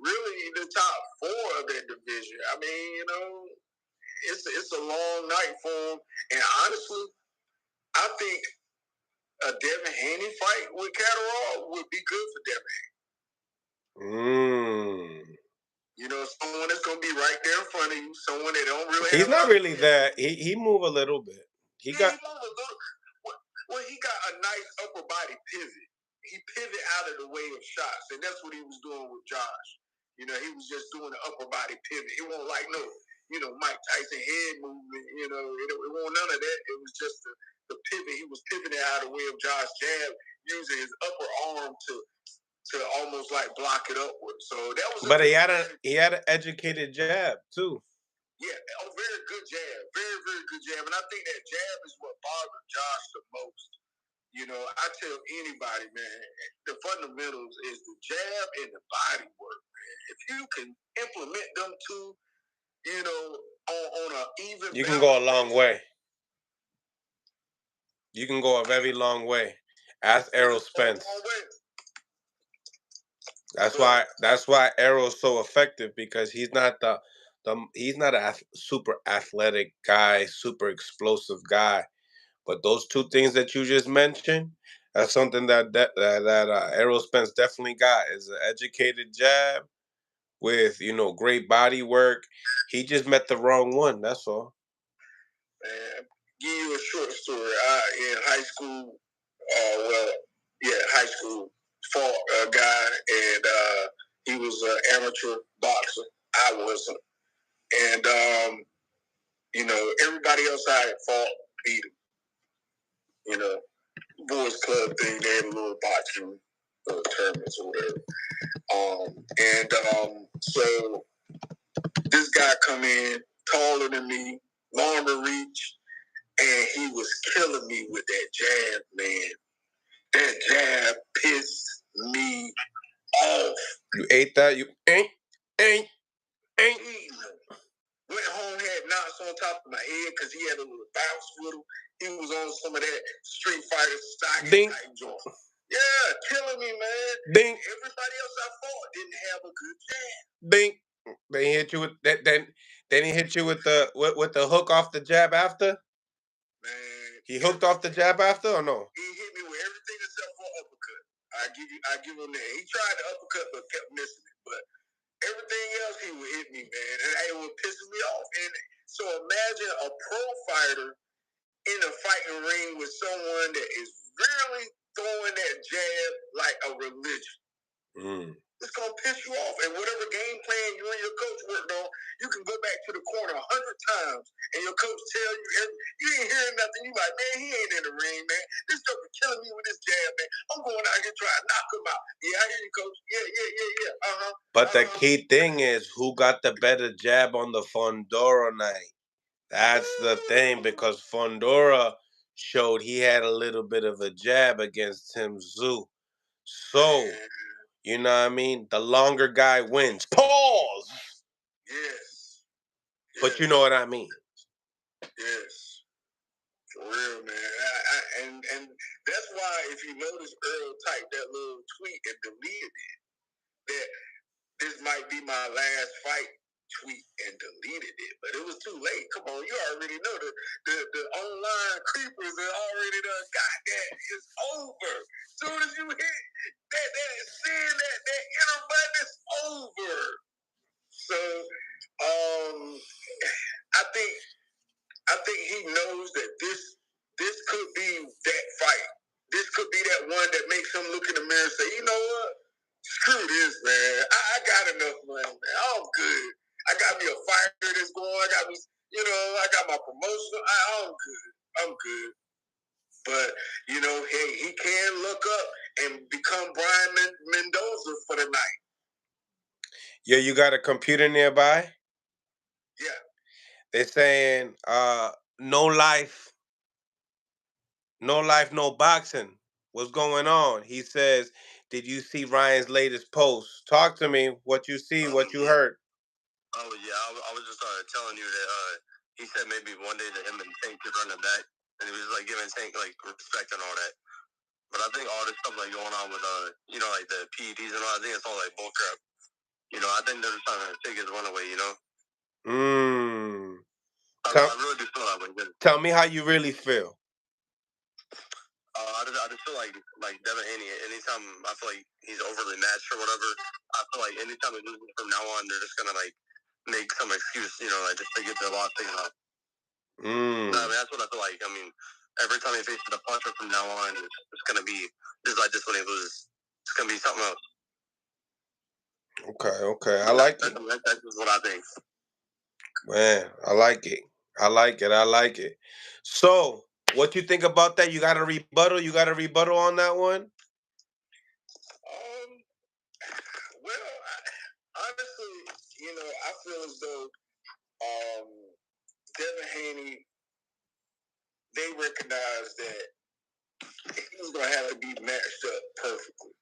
Really, the top 4 of that division. I mean, you know, it's a long night for him. And honestly, I think a Devin Haney fight with Catterall would be good for Devin Haney. You know, someone that's gonna be right there in front of you, someone that don't really. He's not really that. He move a little bit. He moved a little. Well, he got a nice upper body pivot. He pivot out of the way of shots, and that's what he was doing with Josh. You know, he was just doing the upper body pivot. It wasn't like no, you know, Mike Tyson head movement. You know, it wasn't none of that. It was just the pivot. He was pivoting out of the way of Josh jab, using his upper arm to almost like block it upward. So that was. But he had an educated jab too. Yeah, very good jab. Very, very good jab. And I think that jab is what bothered Josh the most You know, I tell anybody, man, the fundamentals is the jab and the body work, man. If you can implement them two, you know, on an even, you can go a long way. You can go a very long way. Ask Errol Spence. That's why Errol's so effective, because he's not he's not a super athletic guy, super explosive guy. But those two things that you just mentioned, that's something that Errol Spence definitely got, is an educated jab with, you know, great body work. He just met the wrong one. That's all. Man, give you a short story. In high school, high school, fought a guy, and he was an amateur boxer. I wasn't, and you know, everybody else I had fought beat him. You know, boys club thing. They had a little boxing tournaments or whatever. So this guy come in taller than me, longer reach, and he was killing me with that jab, man. That jab pissed me off. You ate that? You ain't. Went home, had knots on top of my head because he had a little bounce with him. He was on some of that Street Fighter stocking type joint. Yeah, killing me, man. Ding. Everybody else I fought didn't have a good jab. Ding. They hit you with that. Then he hit you with the hook off the jab after. Man, he hooked off the jab after, or no? He hit me with everything except for uppercut. I give him that. He tried the uppercut but kept missing it. But everything else he would hit me, man, and it would piss me off. And so imagine a pro fighter in a fighting ring with someone that is really throwing that jab like a religion. It's gonna piss you off. And whatever game plan you and your coach worked on, you can go back to the corner 100 times, and your coach tell you you ain't hearing nothing. You like, man, he ain't in the ring, man. This joker killing me with this jab, man. I'm going out here trying to knock him out. Yeah, I hear you, coach. Yeah. But the key thing is who got the better jab on the Fundora night. That's the thing, because Fundora showed he had a little bit of a jab against Tim Tszyu. So, you know what I mean? The longer guy wins. Pause! Yes. But you know what I mean. Yes. For real, man. And that's why, if you notice, Earl typed that little tweet and deleted it. That this might be my last fight tweet and deleted it. But it was too late. Come on, you already know the online creepers are already done got that. It's over. As soon as you hit that enter button, it's over. So I think he knows that this could be that fight. This could be that one that makes him look in the mirror and say, you know what? Screw this, man. I got enough money, man. I'm good. I got me a fighter that's going. I got me, I got my promotion. I'm good. I'm good. But, hey, he can look up and become Brian Mendoza for the night. Yeah, you got a computer nearby? Yeah. They're saying no life, no boxing. What's going on? He says, did you see Ryan's latest post? Talk to me. What you see, what you heard. Oh, yeah. I was just telling you that he said maybe one day that him and Tank could run it back. And he was, giving Tank, respect and all that. But I think all this stuff, going on with, like the PEDs and all, I think it's all, bull crap. I think they're just trying to take his run away, I really do feel that way. Tell me how you really feel. I just feel like Devin Haney, anytime I feel like he's overly matched or whatever, I feel like anytime they lose from now on, they're just going to, make some excuse, just to get their loss taken off. I mean, that's what I feel like. I mean, every time he faces a puncher from now on, it's going to be just like this when he loses. It's going to be something else. Okay. I like it. That's just what I think. Man, I like it. So, what you think about that? You got a rebuttal? On that one? Well, honestly, I feel as though Devin Haney, they recognize that He's gonna have to be matched up perfectly.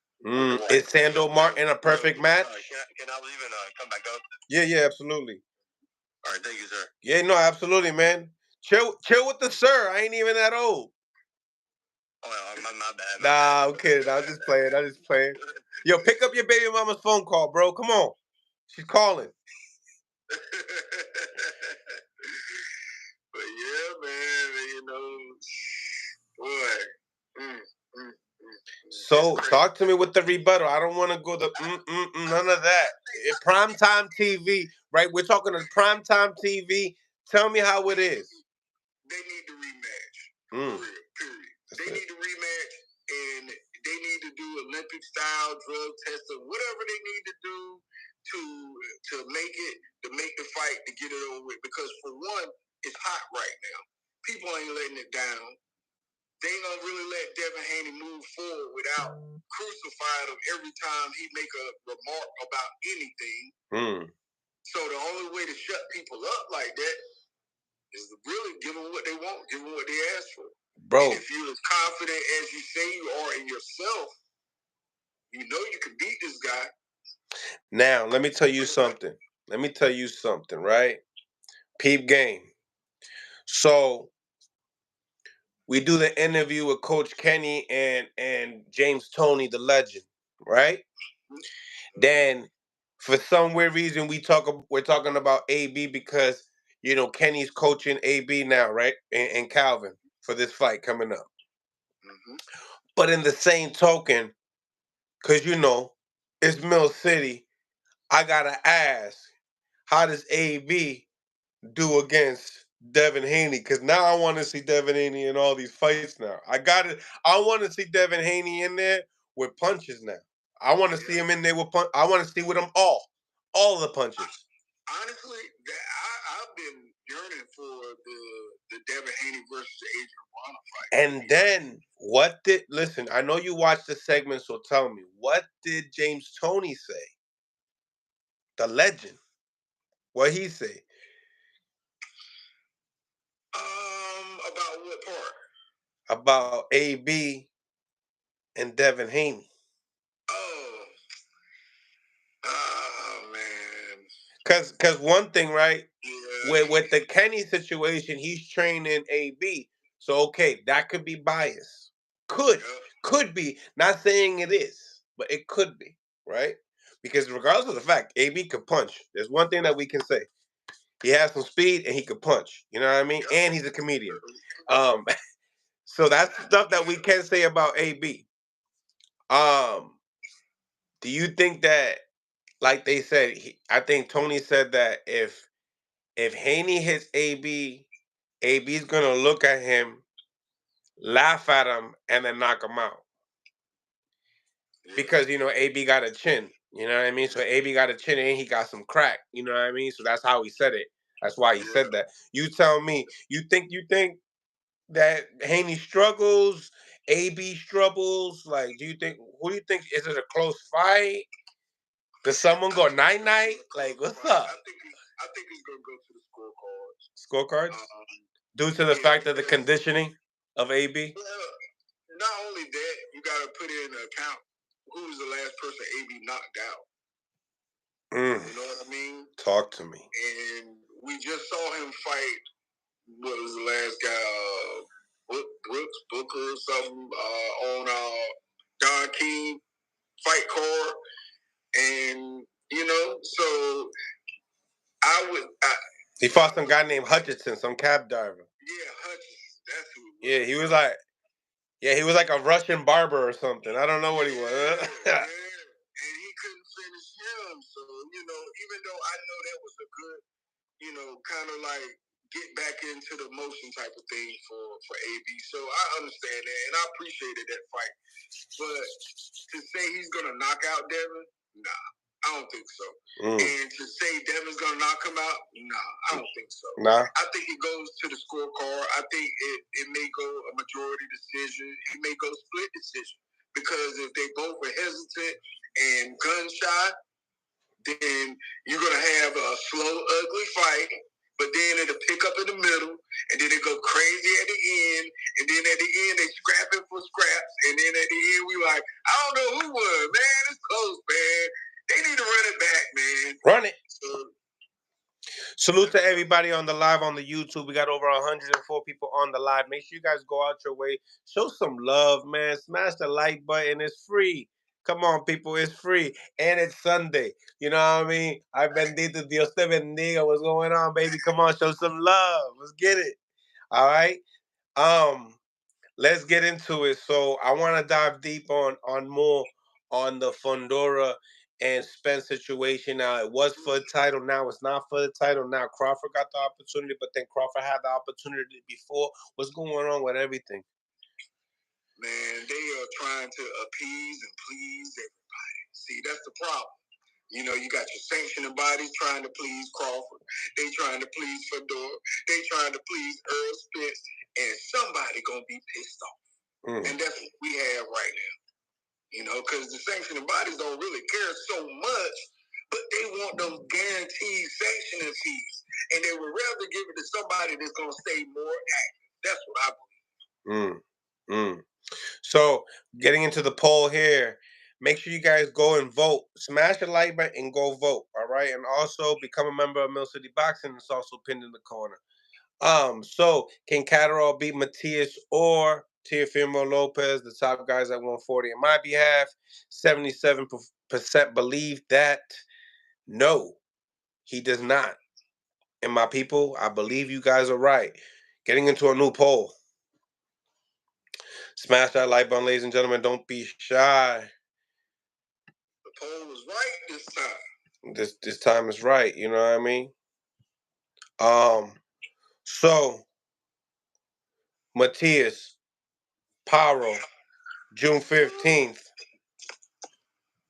Is Sando Martin a perfect match? Can I leave and come back up? Yeah, absolutely. All right, thank you, sir. Yeah, no, absolutely, man. Chill with the sir. I ain't even that old. Oh, my bad. Nah, I'm kidding. I'm just playing. Yo, pick up your baby mama's phone call, bro. Come on. She's calling. But yeah, man, you know, boy. So talk to me with the rebuttal. I don't want to go none of that. Primetime TV, right? We're talking to primetime TV. Tell me how it is. They need to rematch. For real, period. They need to rematch, and they need to do Olympic style drug testing, whatever they need to do to make the fight, to get it over with. Because for one, it's hot right now. People ain't letting it down. They ain't gonna really let Devin Haney move forward without crucifying him every time he make a remark about anything. So the only way to shut people up like that is to really give them what they want, give them what they ask for. Bro. And if you're as confident as you say you are in yourself, you know you can beat this guy. Now, let me tell you something. Right? Peep game. So we do the interview with Coach Kenny and James Toney, the legend, right? Then, for some weird reason, we're talking about AB because Kenny's coaching AB now, right? And Calvin for this fight coming up. But in the same token, because it's Mill City, I gotta ask, how does AB do against Devin Haney? Because now I want to see Devin Haney in all these fights now. I want to see Devin Haney in there with punches now. I want to see him in there with punch. I want to see with them all the punches. Honestly, I've been yearning for the Devin Haney versus Adrien Broner fight. And then listen, I know you watched the segment, so tell me, what did James Toney say? The legend. What he say? About what part? About AB and Devin Haney. Oh man. Cause one thing, right? Yeah. With the Kenny situation, he's training AB. So okay, that could be bias. Could be. Not saying it is, but it could be, right? Because regardless of the fact, AB could punch. There's one thing that we can say. He has some speed and he could punch. You know what I mean? And he's a comedian. So that's stuff that we can say about AB. Do you think that, like they said, I think Tony said that if Haney hits AB, AB's gonna look at him, laugh at him, and then knock him out. Because AB got a chin. You know what I mean? So AB got a chin and he got some crack. You know what I mean? So that's how he said it. That's why he said that. You tell me. You think that Haney struggles, AB struggles? Like, who do you think? Is it a close fight? Does someone go night? Like, what's up? I think he's gonna go to the scorecards. Scorecards? Due to the fact of the conditioning of AB? Well, not only that, you gotta put in an account who was the last person AB knocked out. You know what I mean? Talk to me. And we just saw him fight. What was the last guy? Booker or something on Don King fight card, and so he fought some guy named Hutchinson, some cab driver. Yeah, Hutchinson. That's who. Yeah, he was like a Russian barber or something. I don't know what he was. Yeah. And he couldn't finish him. So, even though I know that was a good, kind of like get back into the motion type of thing for AB. So I understand that, and I appreciated that fight. But to say he's going to knock out Devin, nah, I don't think so. And to say Devin's going to knock him out, nah, I don't think so. Nah. I think it goes to the scorecard. I think it may go a majority decision. It may go split decision. Because if they both are hesitant and gun shy, then you're going to have a slow, ugly fight. but then it'll pick up in the middle, and then it go crazy at the end, and then at the end they scrapping for scraps, and then at the end we like, I don't know who won, man. It's close, man. They need to run it back, man. Run it. Salute to everybody on the live on the YouTube. We got over 104 people on the live. Make sure you guys go out your way. Show some love, man. Smash the like button. It's free. Come on, people. It's free. And it's Sunday. You know what I mean? Ay, bendito. Dios te bendiga. What's going on, baby? Come on. Show some love. Let's get it. All right? Let's get into it. So I want to dive deep on more on the Fundora and Spence situation. Now, it was for the title. Now it's not for the title. Now Crawford got the opportunity, but then Crawford had the opportunity before. What's going on with everything? Man, they are trying to appease and please everybody. See, that's the problem. You know, you got your sanctioning bodies trying to please Crawford. They trying to please Fundora. They trying to please Earl Spence. And somebody going to be pissed off. And that's what we have right now. You know, because the sanctioning bodies don't really care so much, but they want them guaranteed sanctioning fees. And they would rather give it to somebody that's going to stay more active. That's what I believe. So, getting into the poll here, make sure you guys go and vote. Smash the like button and go vote, all right? And also become a member of Mill City Boxing. It's also pinned in the corner. So can Catterall beat Matias or Teofimo Lopez, the top guys at 140? On my behalf, 77% believe that no, he does not. And my people, I believe you guys are right. Getting into a new poll. Smash that like button, ladies and gentlemen. Don't be shy. The poll was right this time. This time is right. You know what I mean? So Matias, Paro, June 15th.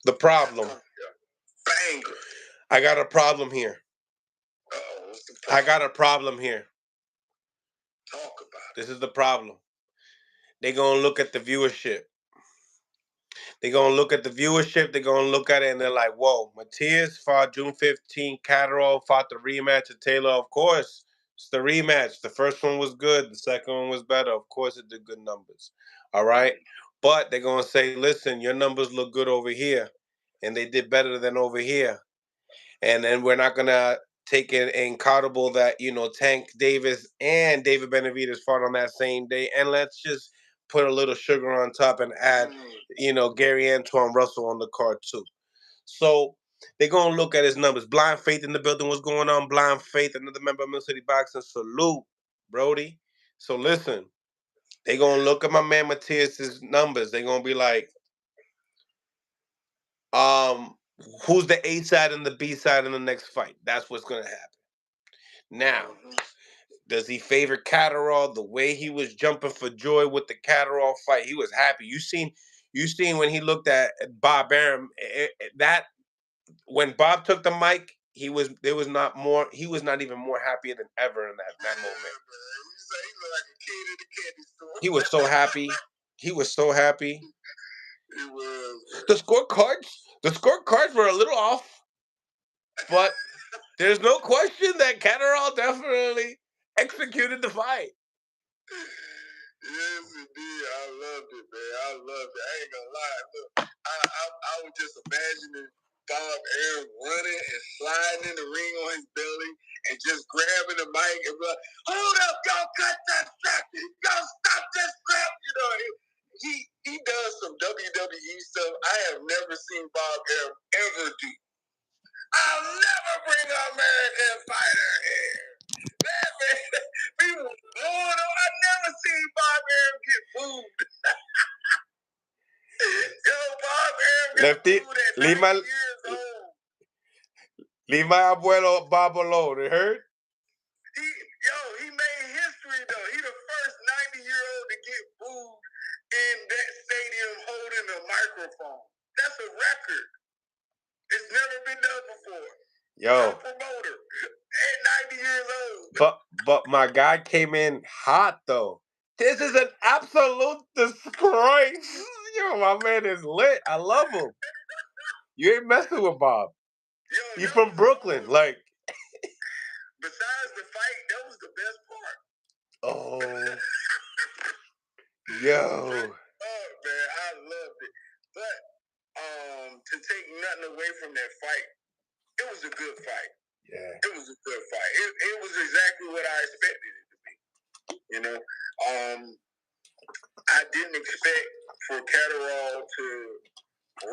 The problem. Banger. I got a problem here. What's the problem? I got a problem here. Talk about it. This is the problem. They're going to look at the viewership. They're going to look at the viewership. They're going to look at it and they're like, whoa, Matias fought June 15th. Catterall fought the rematch of Taylor. Of course, it's the rematch. The first one was good. The second one was better. Of course, it did good numbers. All right? But they're going to say, listen, your numbers look good over here. And they did better than over here. And then we're not going to take it incredible that, you know, Tank Davis and David Benavidez fought on that same day. And let's just put a little sugar on top and add, you know, Gary Antoine Russell on the card too. So they're going to look at his numbers. Blind Faith in the building. What's going on? Blind Faith, another member of Mill City Boxing. Salute, Brody. So listen, they're going to look at my man Matias's numbers. They're going to be like, who's the A side and the B side in the next fight? That's what's going to happen. Now, does he favor Catterall? The way he was jumping for joy with the Catterall fight, he was happy. You seen when he looked at Bob Arum, that when Bob took the mic, he was not even more happier than ever in that moment. He was so happy. He was so happy. The scorecards were a little off, but there's no question that Catterall definitely executed the fight. Yes, it did. I loved it, man. I loved it. I ain't gonna lie. Look, I was just imagining Bob Arum running and sliding in the ring on his belly and just grabbing the mic and be like, hold up, y'all cut that strap. Y'all stop this crap. You know, he does some WWE stuff I have never seen Bob Arum ever do. I'll never bring an American fighter here. Man, people blowing up. I've never seen Bob Arum get booed. Yo, Bob Arum got booed at 90 years old. Leave my abuelo Bob alone. It hurt? He made history, though. He the first 90-year-old to get booed in that stadium holding a microphone. That's a record. It's never been done before. Yo. Promoter at 90 years old. But my guy came in hot though. This is an absolute disgrace. Yo, my man is lit. I love him. You ain't messing with Bob. You from Brooklyn, like. Besides the Oh, yo. Oh man, I loved it. But to take nothing away from that fight, it was a good fight. Yeah. It was a good fight. It was exactly what I expected it to be. You know, I didn't expect for Catterall to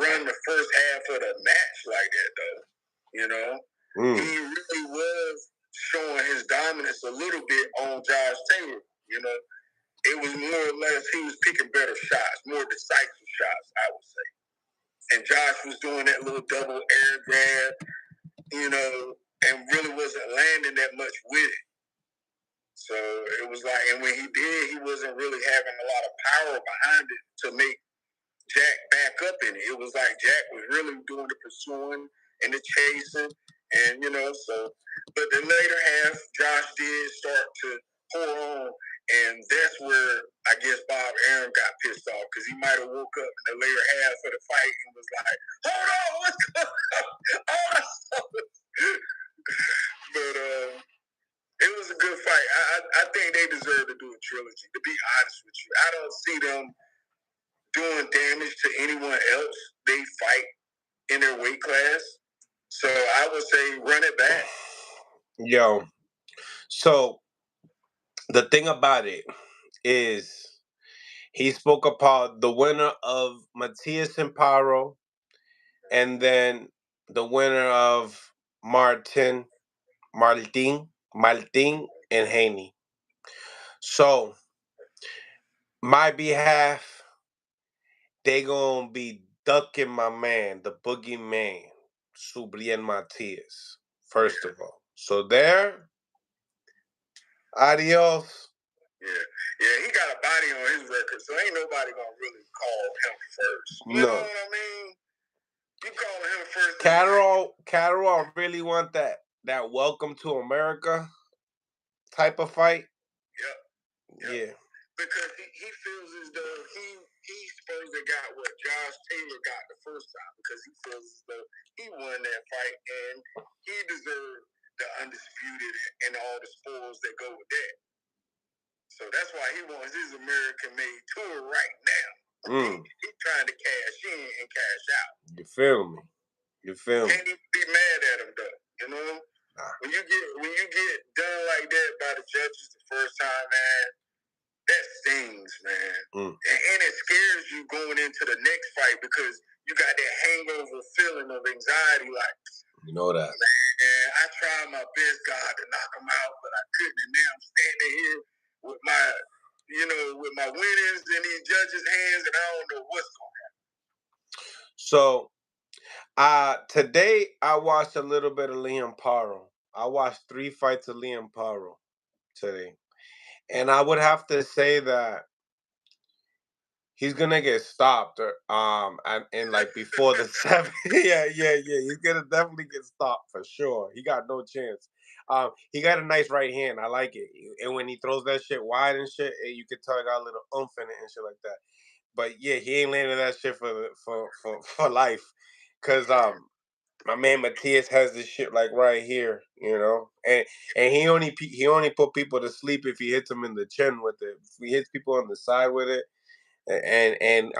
run the first half of the match like that, though. You know, he really was showing his dominance a little bit on Josh Taylor. You know, it was more or less he was picking better shots, more decisive shots, I would say. And Josh was doing that little double air grab, you know, and really wasn't landing that much with it. So it was like, and when he did, he wasn't really having a lot of power behind it to make Jack back up in it. It was like Jack was really doing the pursuing and the chasing, and you know, so. But the later half, Josh did start to pour on, and that's where I guess Bob Arum got pissed off because he might have woke up in the later half of the fight and was like, "Hold on, what's going on?" But it was a good fight. I think they deserve to do a trilogy. To be honest with you, I don't see them doing damage to anyone else they fight in their weight class. So I would say run it back. Yo, so the thing about it is he spoke about the winner of Matias and Paro and then the winner of Martin, and Haney. So my behalf, they gonna be ducking my man, the boogeyman, Subriel Matias, first of all. So there, adios. Yeah, he got a body on his record, so ain't nobody gonna really call him first. You know what I mean? You call him first. Catterall really want that welcome to America type of fight. Yep. Yeah. Because he feels as though he's supposed to got what Josh Taylor got the first time because he feels as though he won that fight and he deserved the undisputed and all the spoils that go with that. So that's why he wants his American-made tour right now. He's trying to cash in and cash out. You feel me? Can't even be mad at him though. You know, when you get done like that by the judges the first time, man, that stings, man. And it scares you going into the next fight because you got that hangover feeling of anxiety, like, you know that. Man, I tried my best, God, to knock him out, but I couldn't. And now I'm standing here with my winnings in these judges' hands, and I don't know what's going to happen. So, today I watched a little bit of Liam Paro. I watched 3 fights of Liam Paro today. And I would have to say that he's gonna get stopped, and like before the 7th. yeah. He's gonna definitely get stopped for sure. He got no chance. He got a nice right hand. I like it, and when he throws that shit wide and shit, you can tell he got a little oomph in it and shit like that. But yeah, he ain't landing that shit for life, cause my man Matias has this shit like right here, you know, and he only put people to sleep if he hits them in the chin with it. If he hits people on the side with it. And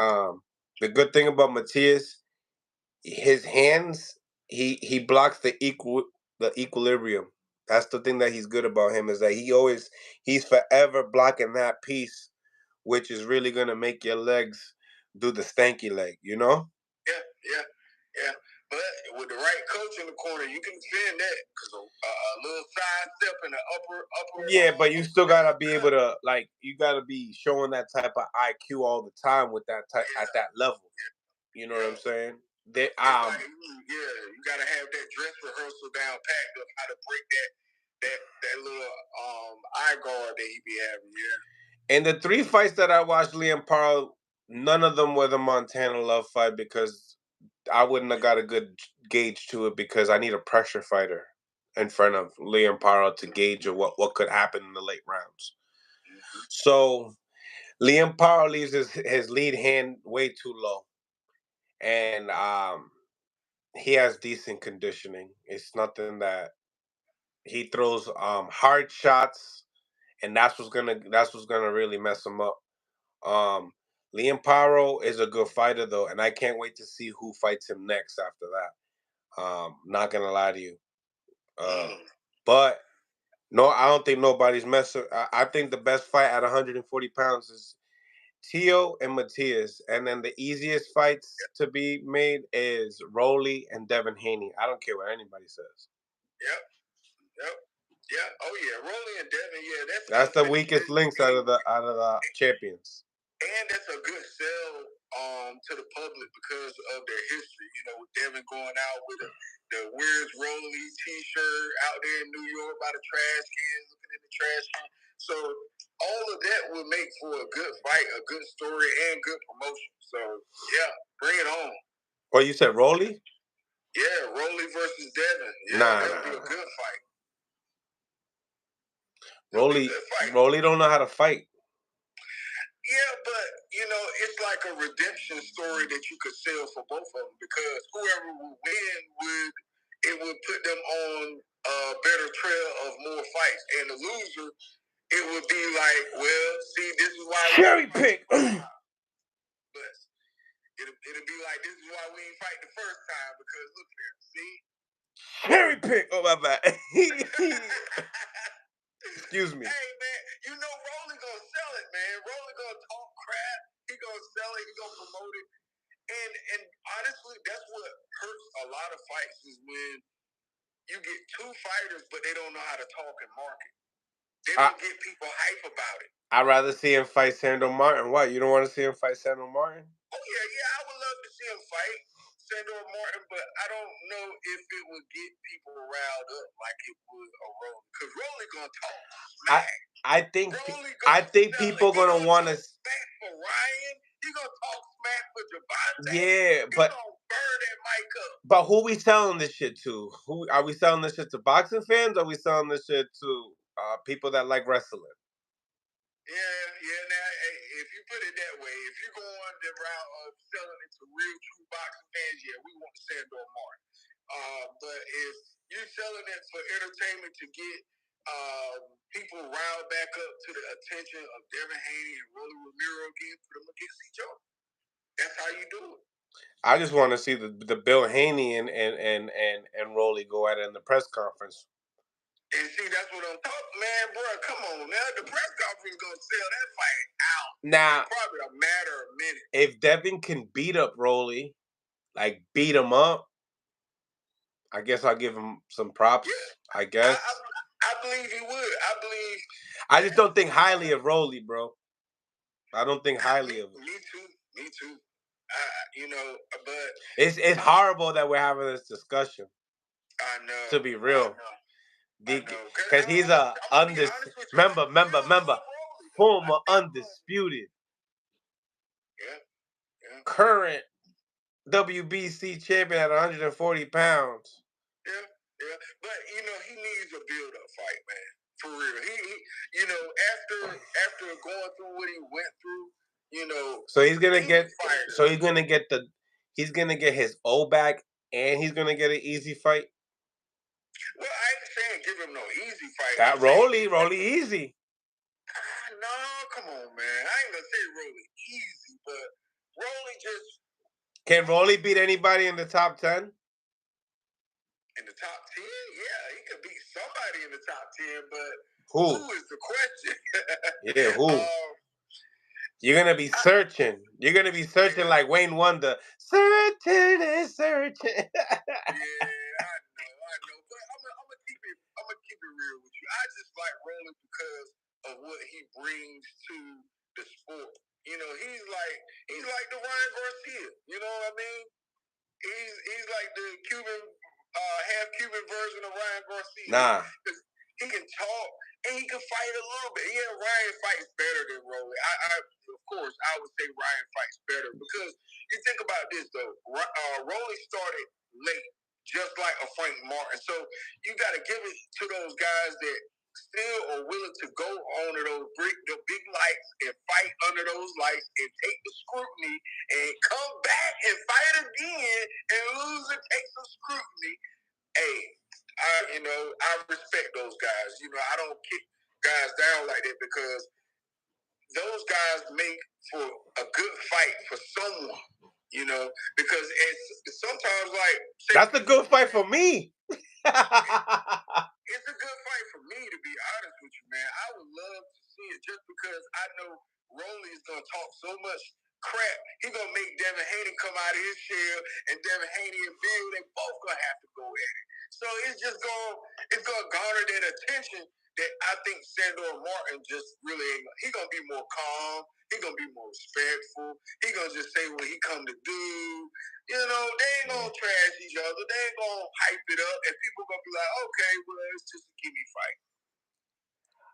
the good thing about Matias, his hands, he blocks the equilibrium. That's the thing that he's good about him, is that he's forever blocking that piece, which is really gonna make your legs do the stanky leg, you know? Yeah. But with the right coach in the corner, you can defend that because a little side step in the upper. Yeah, but you still gotta be able to, like, you gotta be showing that type of IQ all the time with that type at that level. You know what I'm saying? You gotta have that dress rehearsal down packed of how to break that little eye guard that he be having. Yeah. And the 3 fights that I watched Liam Paro, none of them were the Montana Love fight because I wouldn't have got a good gauge to it because I need a pressure fighter in front of Liam Paro to gauge what could happen in the late rounds. So Liam Paro leaves his lead hand way too low, and he has decent conditioning. It's nothing that he throws hard shots and that's what's gonna really mess him up. Liam Paro is a good fighter though, and I can't wait to see who fights him next after that. Not gonna lie to you, but no, I don't think nobody's messing. I think the best fight at 140 pounds is Tio and Matias, and then the easiest fights to be made is Rolly and Devin Haney. I don't care what anybody says. Yep. Yeah. Oh yeah. Rolly and Devin. Yeah, that's the weakest links out of the champions. And that's a good sell to the public because of their history. You know, with Devin going out with the Where's Rolly T-shirt out there in New York by the trash cans, looking in the trash can. So all of that would make for a good fight, a good story, and good promotion. So yeah, bring it on. What you said, Rolly? Yeah, Rolly versus Devin. Yeah, that'd be a good fight. Rolly don't know how to fight. Yeah, but you know, it's like a redemption story that you could sell for both of them because whoever would win would put them on a better trail of more fights, and the loser, it would be like, well, see, this is why cherry pick. But it'll be like, this is why we ain't fight the first time because look there, see, cherry pick. Oh my bad. Excuse me. Hey man, you know Rolly gonna sell it, man. Rolly gonna talk crap. He gonna sell it. He gonna promote it. And honestly, that's what hurts a lot of fights is when you get two fighters, but they don't know how to talk and market. They don't get people hype about it. I'd rather see him fight Sandor Martin. What? You don't want to see him fight Sandor Martin? Oh yeah, I would love to see him fight Sandor Martin, but I don't know if it would get people riled up like it would a Rolly. Because Rolly gonna talk smack. I think people gonna want to smack for Ryan. He gonna talk smack for Gervonta. Yeah, but he gonna burn that mic up. But who we selling this shit to? Who are we selling this shit to? Boxing fans? Or are we selling this shit to people that like wrestling? Yeah. Now, if you put it that way, if you're going the route of selling it to real true boxing fans, yeah, we want Sandor Martin. But if you're selling it for entertainment to get people riled back up to the attention of Devin Haney and Rolly Romero again, put them against each other. That's how you do it. I just want to see the Bill Haney and Rolly go at it in the press conference. And see, that's what I'm talking, man, bro. Come on, now the press conference gonna sell that fight out. Now, it's probably a matter of minutes. If Devin can beat up Rolly, like beat him up, I guess I'll give him some props. Yeah. I guess. I believe he would. I just don't think highly of Rolly, bro. I don't think highly of him. Me too. You know, but it's horrible that we're having this discussion. I know. To be real. Because he's a remember, former undisputed, current WBC champion at 140 pounds. Yeah, but you know he needs a build-up fight, man. For real, he you know after going through what he went through, you know. So he's gonna get. So he's gonna get the. He's gonna get his O back, and he's gonna get an easy fight. Well, I ain't saying give him no easy fight. That Rolly easy. No, come on, man. I ain't gonna say Rolly easy, but Rolly just. Can Rolly beat anybody in the top 10? In the top 10? Yeah, he could beat somebody in the top 10, but who is the question? Yeah, who? You're gonna be searching. You're gonna be searching like Wayne Wonder. Searching and searching. Yeah, I know. But I'm gonna keep it real with you. I just like Rolly because of what he brings to the sport. You know, he's like the Ryan Garcia. You know what I mean? He's like the Cuban, half Cuban version of Ryan Garcia. Nah. He can talk and he can fight a little bit. Yeah, Ryan fights better than Rolly. Of course, I would say Ryan fights better because you think about this though. Rolly started late, just like a Frank Martin. So you got to give it to those guys that still are willing to go on to the big lights and fight under those lights and take the scrutiny and come back and fight again and lose and take some scrutiny. Hey, I respect those guys. You know, I don't kick guys down like that because those guys make for a good fight for someone, you know, because it's sometimes like that's a good fight for me. It's a good fight for me, to be honest with you, man. I would love to see it just because I know Rolly is gonna talk so much crap. He's gonna make Devin Haney come out of his shell, and Devin Haney and Bill, they both gonna have to go at it. So it's gonna garner that attention that I think Sandor Martin just really ain't. He gonna be more calm. He gonna be more respectful. He gonna just say what he come to do. You know, they ain't gonna trash each other. They ain't gonna hype it up, and people gonna be like, okay, well, it's just a gimme fight.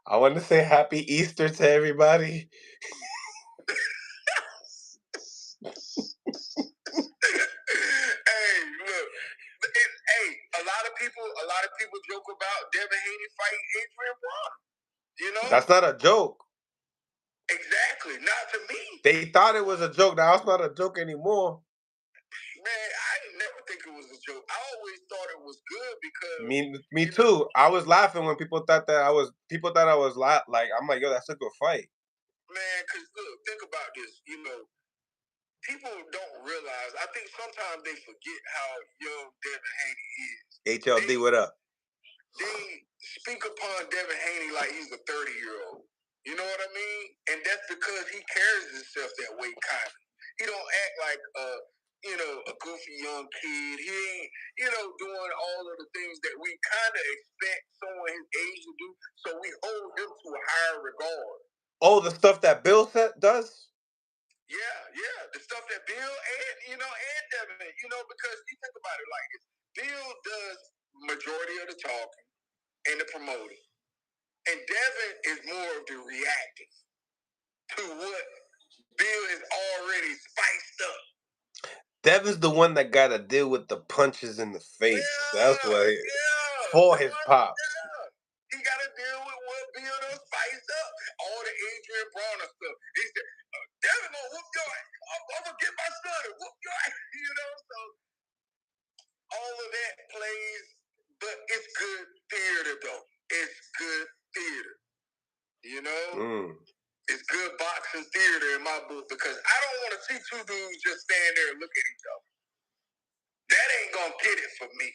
I want to say Happy Easter to everybody. Hey, look. A lot of people joke about Devin Haney fighting Adrien Broner. You know, that's not a joke. Exactly, not to me. They thought it was a joke. Now it's not a joke anymore. Man, I never think it was a joke. I always thought it was good because me too. I was laughing when people thought I was like, I'm like, yo, that's a good fight. Man, because look, think about this. You know, people don't realize. I think sometimes they forget how young Devin Haney is. HLD, what up? They speak upon Devin Haney like he's a 30-year-old. You know what I mean? And that's because he carries himself that way, kind of. He don't act like a goofy young kid. He ain't, doing all of the things that we kind of expect someone his age to do. So we hold him to a higher regard. Oh, the stuff that Bill does? Yeah. The stuff that Bill and Devin, because you think about it like this. Bill does majority of the talking and the promoting. And Devin is more of the reacting to what Bill is already spiced up. Devin's the one that got to deal with the punches in the face. That's what for his pop. He got to deal with what Bill done spiced up. All the Adrien Broner stuff. He said, Devin gonna whoop your ass. I'm gonna get my son and whoop your ass. So all of that plays, but it's good theater though. It's good theater. It's good boxing theater in my book because I don't want to see two dudes just stand there and look at each other. That ain't gonna get it for me.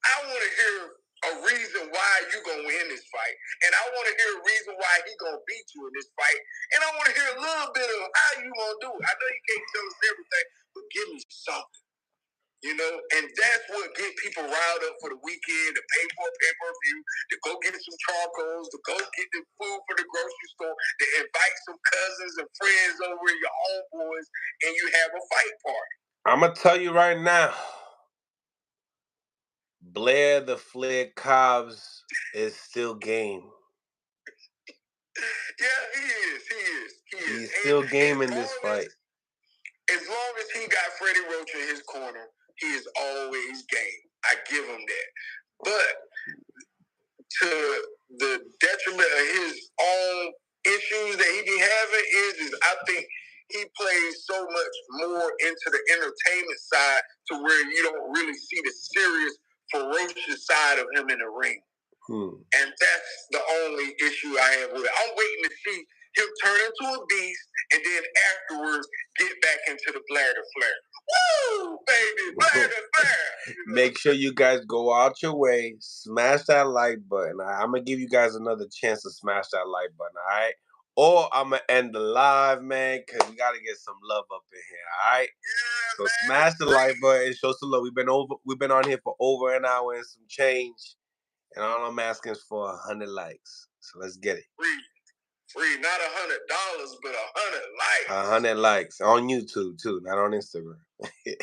I want to hear a reason why you gonna win this fight, and I want to hear a reason why he gonna beat you in this fight, and I want to hear a little bit of how you gonna do it. I know you can't tell us everything, but give me something. And that's what get people riled up for the weekend, to pay for a pay-per-view, to go get some charcoals, to go get the food for the grocery store, to invite some cousins and friends over, your homeboys, and you have a fight party. I'm going to tell you right now, Blair the Flair Cobbs is still game. Yeah, he is. He's still game in this fight. As long as he got Freddie Roach in his corner, he is always game. I give him that. But to the detriment of his own issues that he be having is I think he plays so much more into the entertainment side to where you don't really see the serious, ferocious side of him in the ring. And that's the only issue I have with it. I'm waiting to see him turn into a beast and then afterwards get back into the Blair to Flair. Woo, baby, Blair to Flair. Make sure you guys go out your way, smash that like button. I'm going to give you guys another chance to smash that like button, all right? Or I'm going to end the live, man, because we got to get some love up in here, all right? Yeah, so man, smash the like button, show some love. We've been on here for over an hour and some change. And all I'm asking is for 100 likes. So let's get it. Free, not $100, but 100 likes. 100 likes on YouTube too, not on Instagram. Yeah,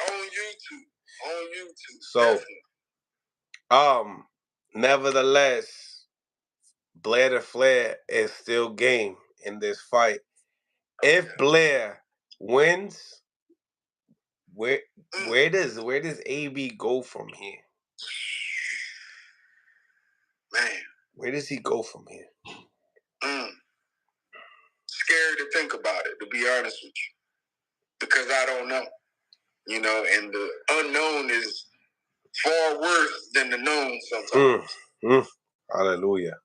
on YouTube. So, definitely. Nevertheless, Blair to Flair is still game in this fight. If Blair wins, where does AB go from here? Man, where does he go from here? Scary to think about it, to be honest with you, because I don't know. And the unknown is far worse than the known sometimes. Hallelujah.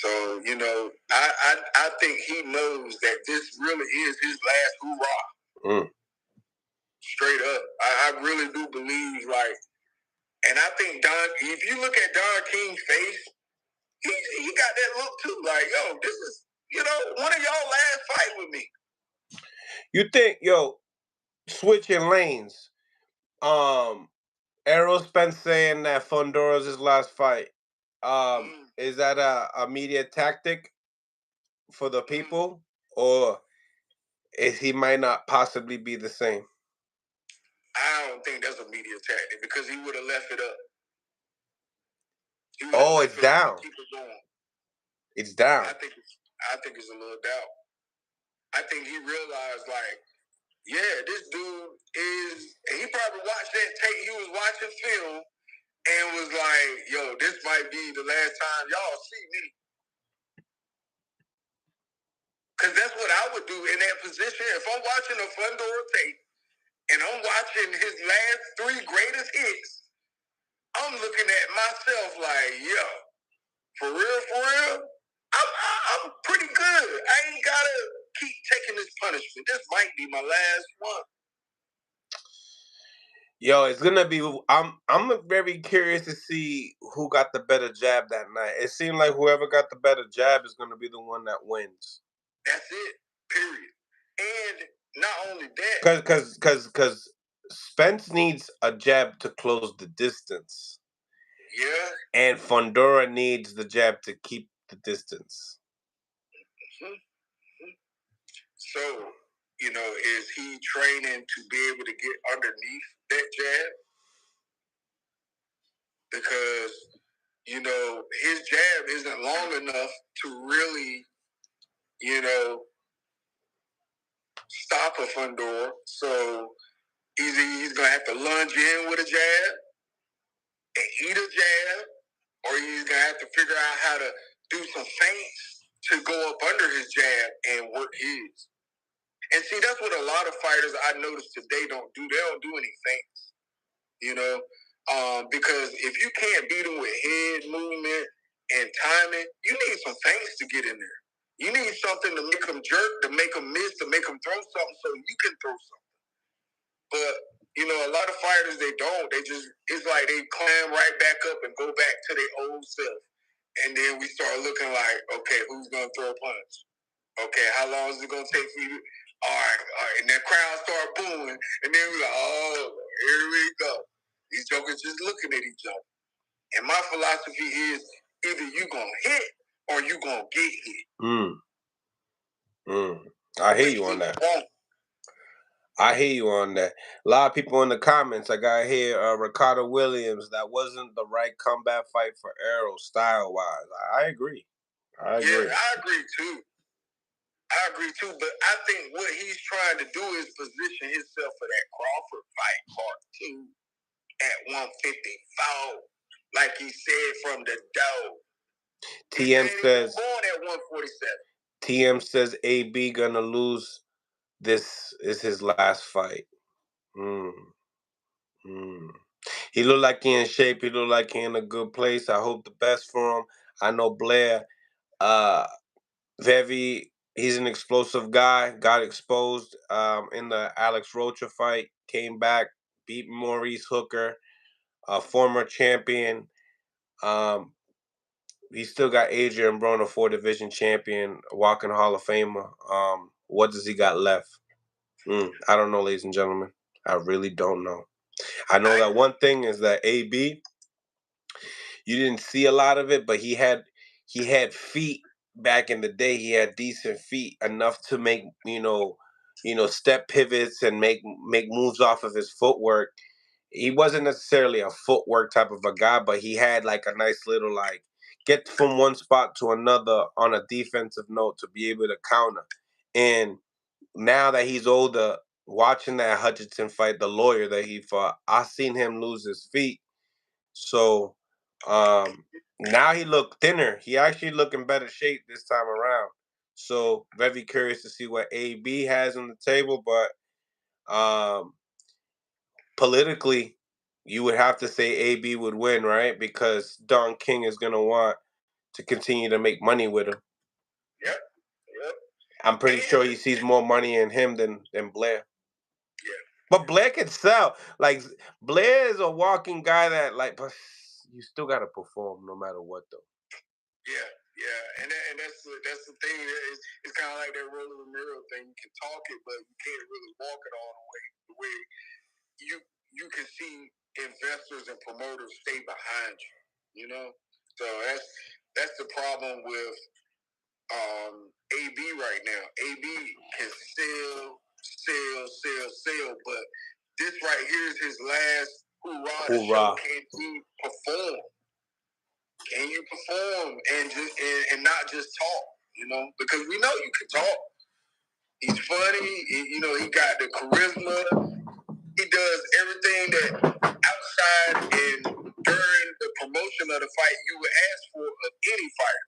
So, you know, I think he knows that this really is his last hoorah. Straight up. I really do believe, like, and I think Don, if you look at Don King's face, he got that look too. Like, yo, this is, you know, one of y'all last fight with me. You think, switching lanes, Errol Spence saying that Fundora's his last fight. Is that a media tactic for the people, or is he might not possibly be the same? I don't think that's a media tactic because he would have left it up. Oh, it's down. Keep it going. It's down. I think it's a little down. I think he realized, like, yeah, this dude is. He probably watched that tape. He was watching film and was like, yo, this might be the last time y'all see me. Because that's what I would do in that position. If I'm watching a Fundora tape and I'm watching his last 3 greatest hits, I'm looking at myself like, yo, for real, I'm pretty good. I ain't got to keep taking this punishment. This might be my last one. Yo, it's gonna be. I'm very curious to see who got the better jab that night. It seemed like whoever got the better jab is gonna be the one that wins. That's it. Period. And not only that, because Spence needs a jab to close the distance. Yeah. And Fundora needs the jab to keep the distance. So, you know, is he training to be able to get underneath that jab? Because, you know, his jab isn't long enough to really, you know, stop a Fundora. So either he's going to have to lunge in with a jab and eat a jab, or he's going to have to figure out how to do some feints to go up under his jab and work his. And see, that's what a lot of fighters I noticed today don't do. They don't do any feints, you know, because if you can't beat them with head movement and timing, you need some feints to get in there. You need something to make them jerk, to make them miss, to make them throw something so you can throw something. But, you know, a lot of fighters, they don't. They just, it's like they climb right back up and go back to their old self. And then we start looking like, okay, who's going to throw a punch? Okay, how long is it going to take for you? All right. And the crowd start booing. And then we're like, oh, here we go. These jokers just looking at each other. And my philosophy is either you going to hit or you going to get hit. I hear you on that. I hear you on that. A lot of people in the comments, I got here, Ricardo Williams, that wasn't the right combat fight for Errol style-wise. I agree. Yeah, I agree too. But I think what he's trying to do is position himself for that Crawford fight part 2 at 154, like he said from the dough. TM says born at 147. TM says AB gonna lose. This is his last fight. He looked like he in shape. He looked like he in a good place. I hope the best for him. I know Blair. He's an explosive guy. Got exposed in the Alex Rocha fight. Came back, beat Maurice Hooker, a former champion. He still got Adrien Broner, 4-division champion, walking Hall of Famer. What does he got left? I don't know, ladies and gentlemen. I really don't know. I know that one thing is that AB, you didn't see a lot of it, but he had feet back in the day. He had decent feet, enough to make step pivots and make moves off of his footwork. He wasn't necessarily a footwork type of a guy, but he had like a nice little like get from one spot to another on a defensive note to be able to counter. And now that he's older, watching that Hutchinson fight, the lawyer that he fought, I seen him lose his feet. So now he looked thinner. He actually look in better shape this time around. So very curious to see what AB has on the table, but politically, you would have to say AB would win, right? Because Don King is gonna want to continue to make money with him. Yep. I'm pretty sure he sees more money in him than Blair. Yeah. But Blair can sell. Like, Blair is a walking guy that, like, but you still got to perform no matter what, though. Yeah, and that's the thing. It's kind of like that roller mirror thing. You can talk it, but you can't really walk it all the way you can see investors and promoters stay behind you. You know, so that's the problem with AB right now. AB can sell, but this right here is his last hoorah to show can he perform. Can you perform and not just talk? You know, because we know you can talk. He's funny. He got the charisma. He does everything that outside and during the promotion of the fight you would ask for of any fighter.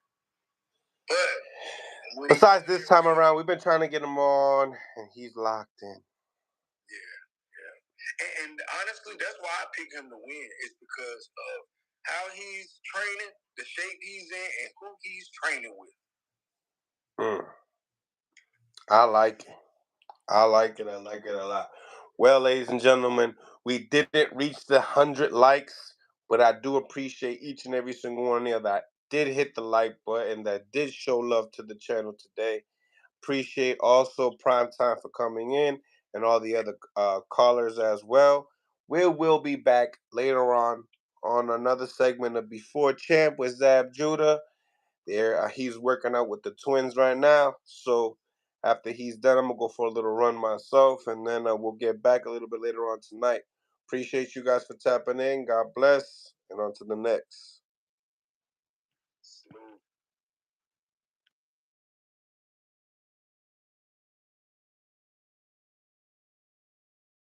But besides this time around, we've been trying to get him on, and he's locked in. Yeah. And honestly, that's why I picked him to win. Is because of how he's training, the shape he's in, and who he's training with. I like it. I like it a lot. Well, ladies and gentlemen, we didn't reach the 100 likes, but I do appreciate each and every single one there that did hit the like button, that did show love to the channel today. Appreciate also Prime Time for coming in and all the other callers as well. We will be back later on another segment of Before Champ with Zab Judah. There, he's working out with the twins right now. So after he's done, I'm gonna go for a little run myself, and then we'll get back a little bit later on tonight. Appreciate you guys for tapping in. God bless, and on to the next.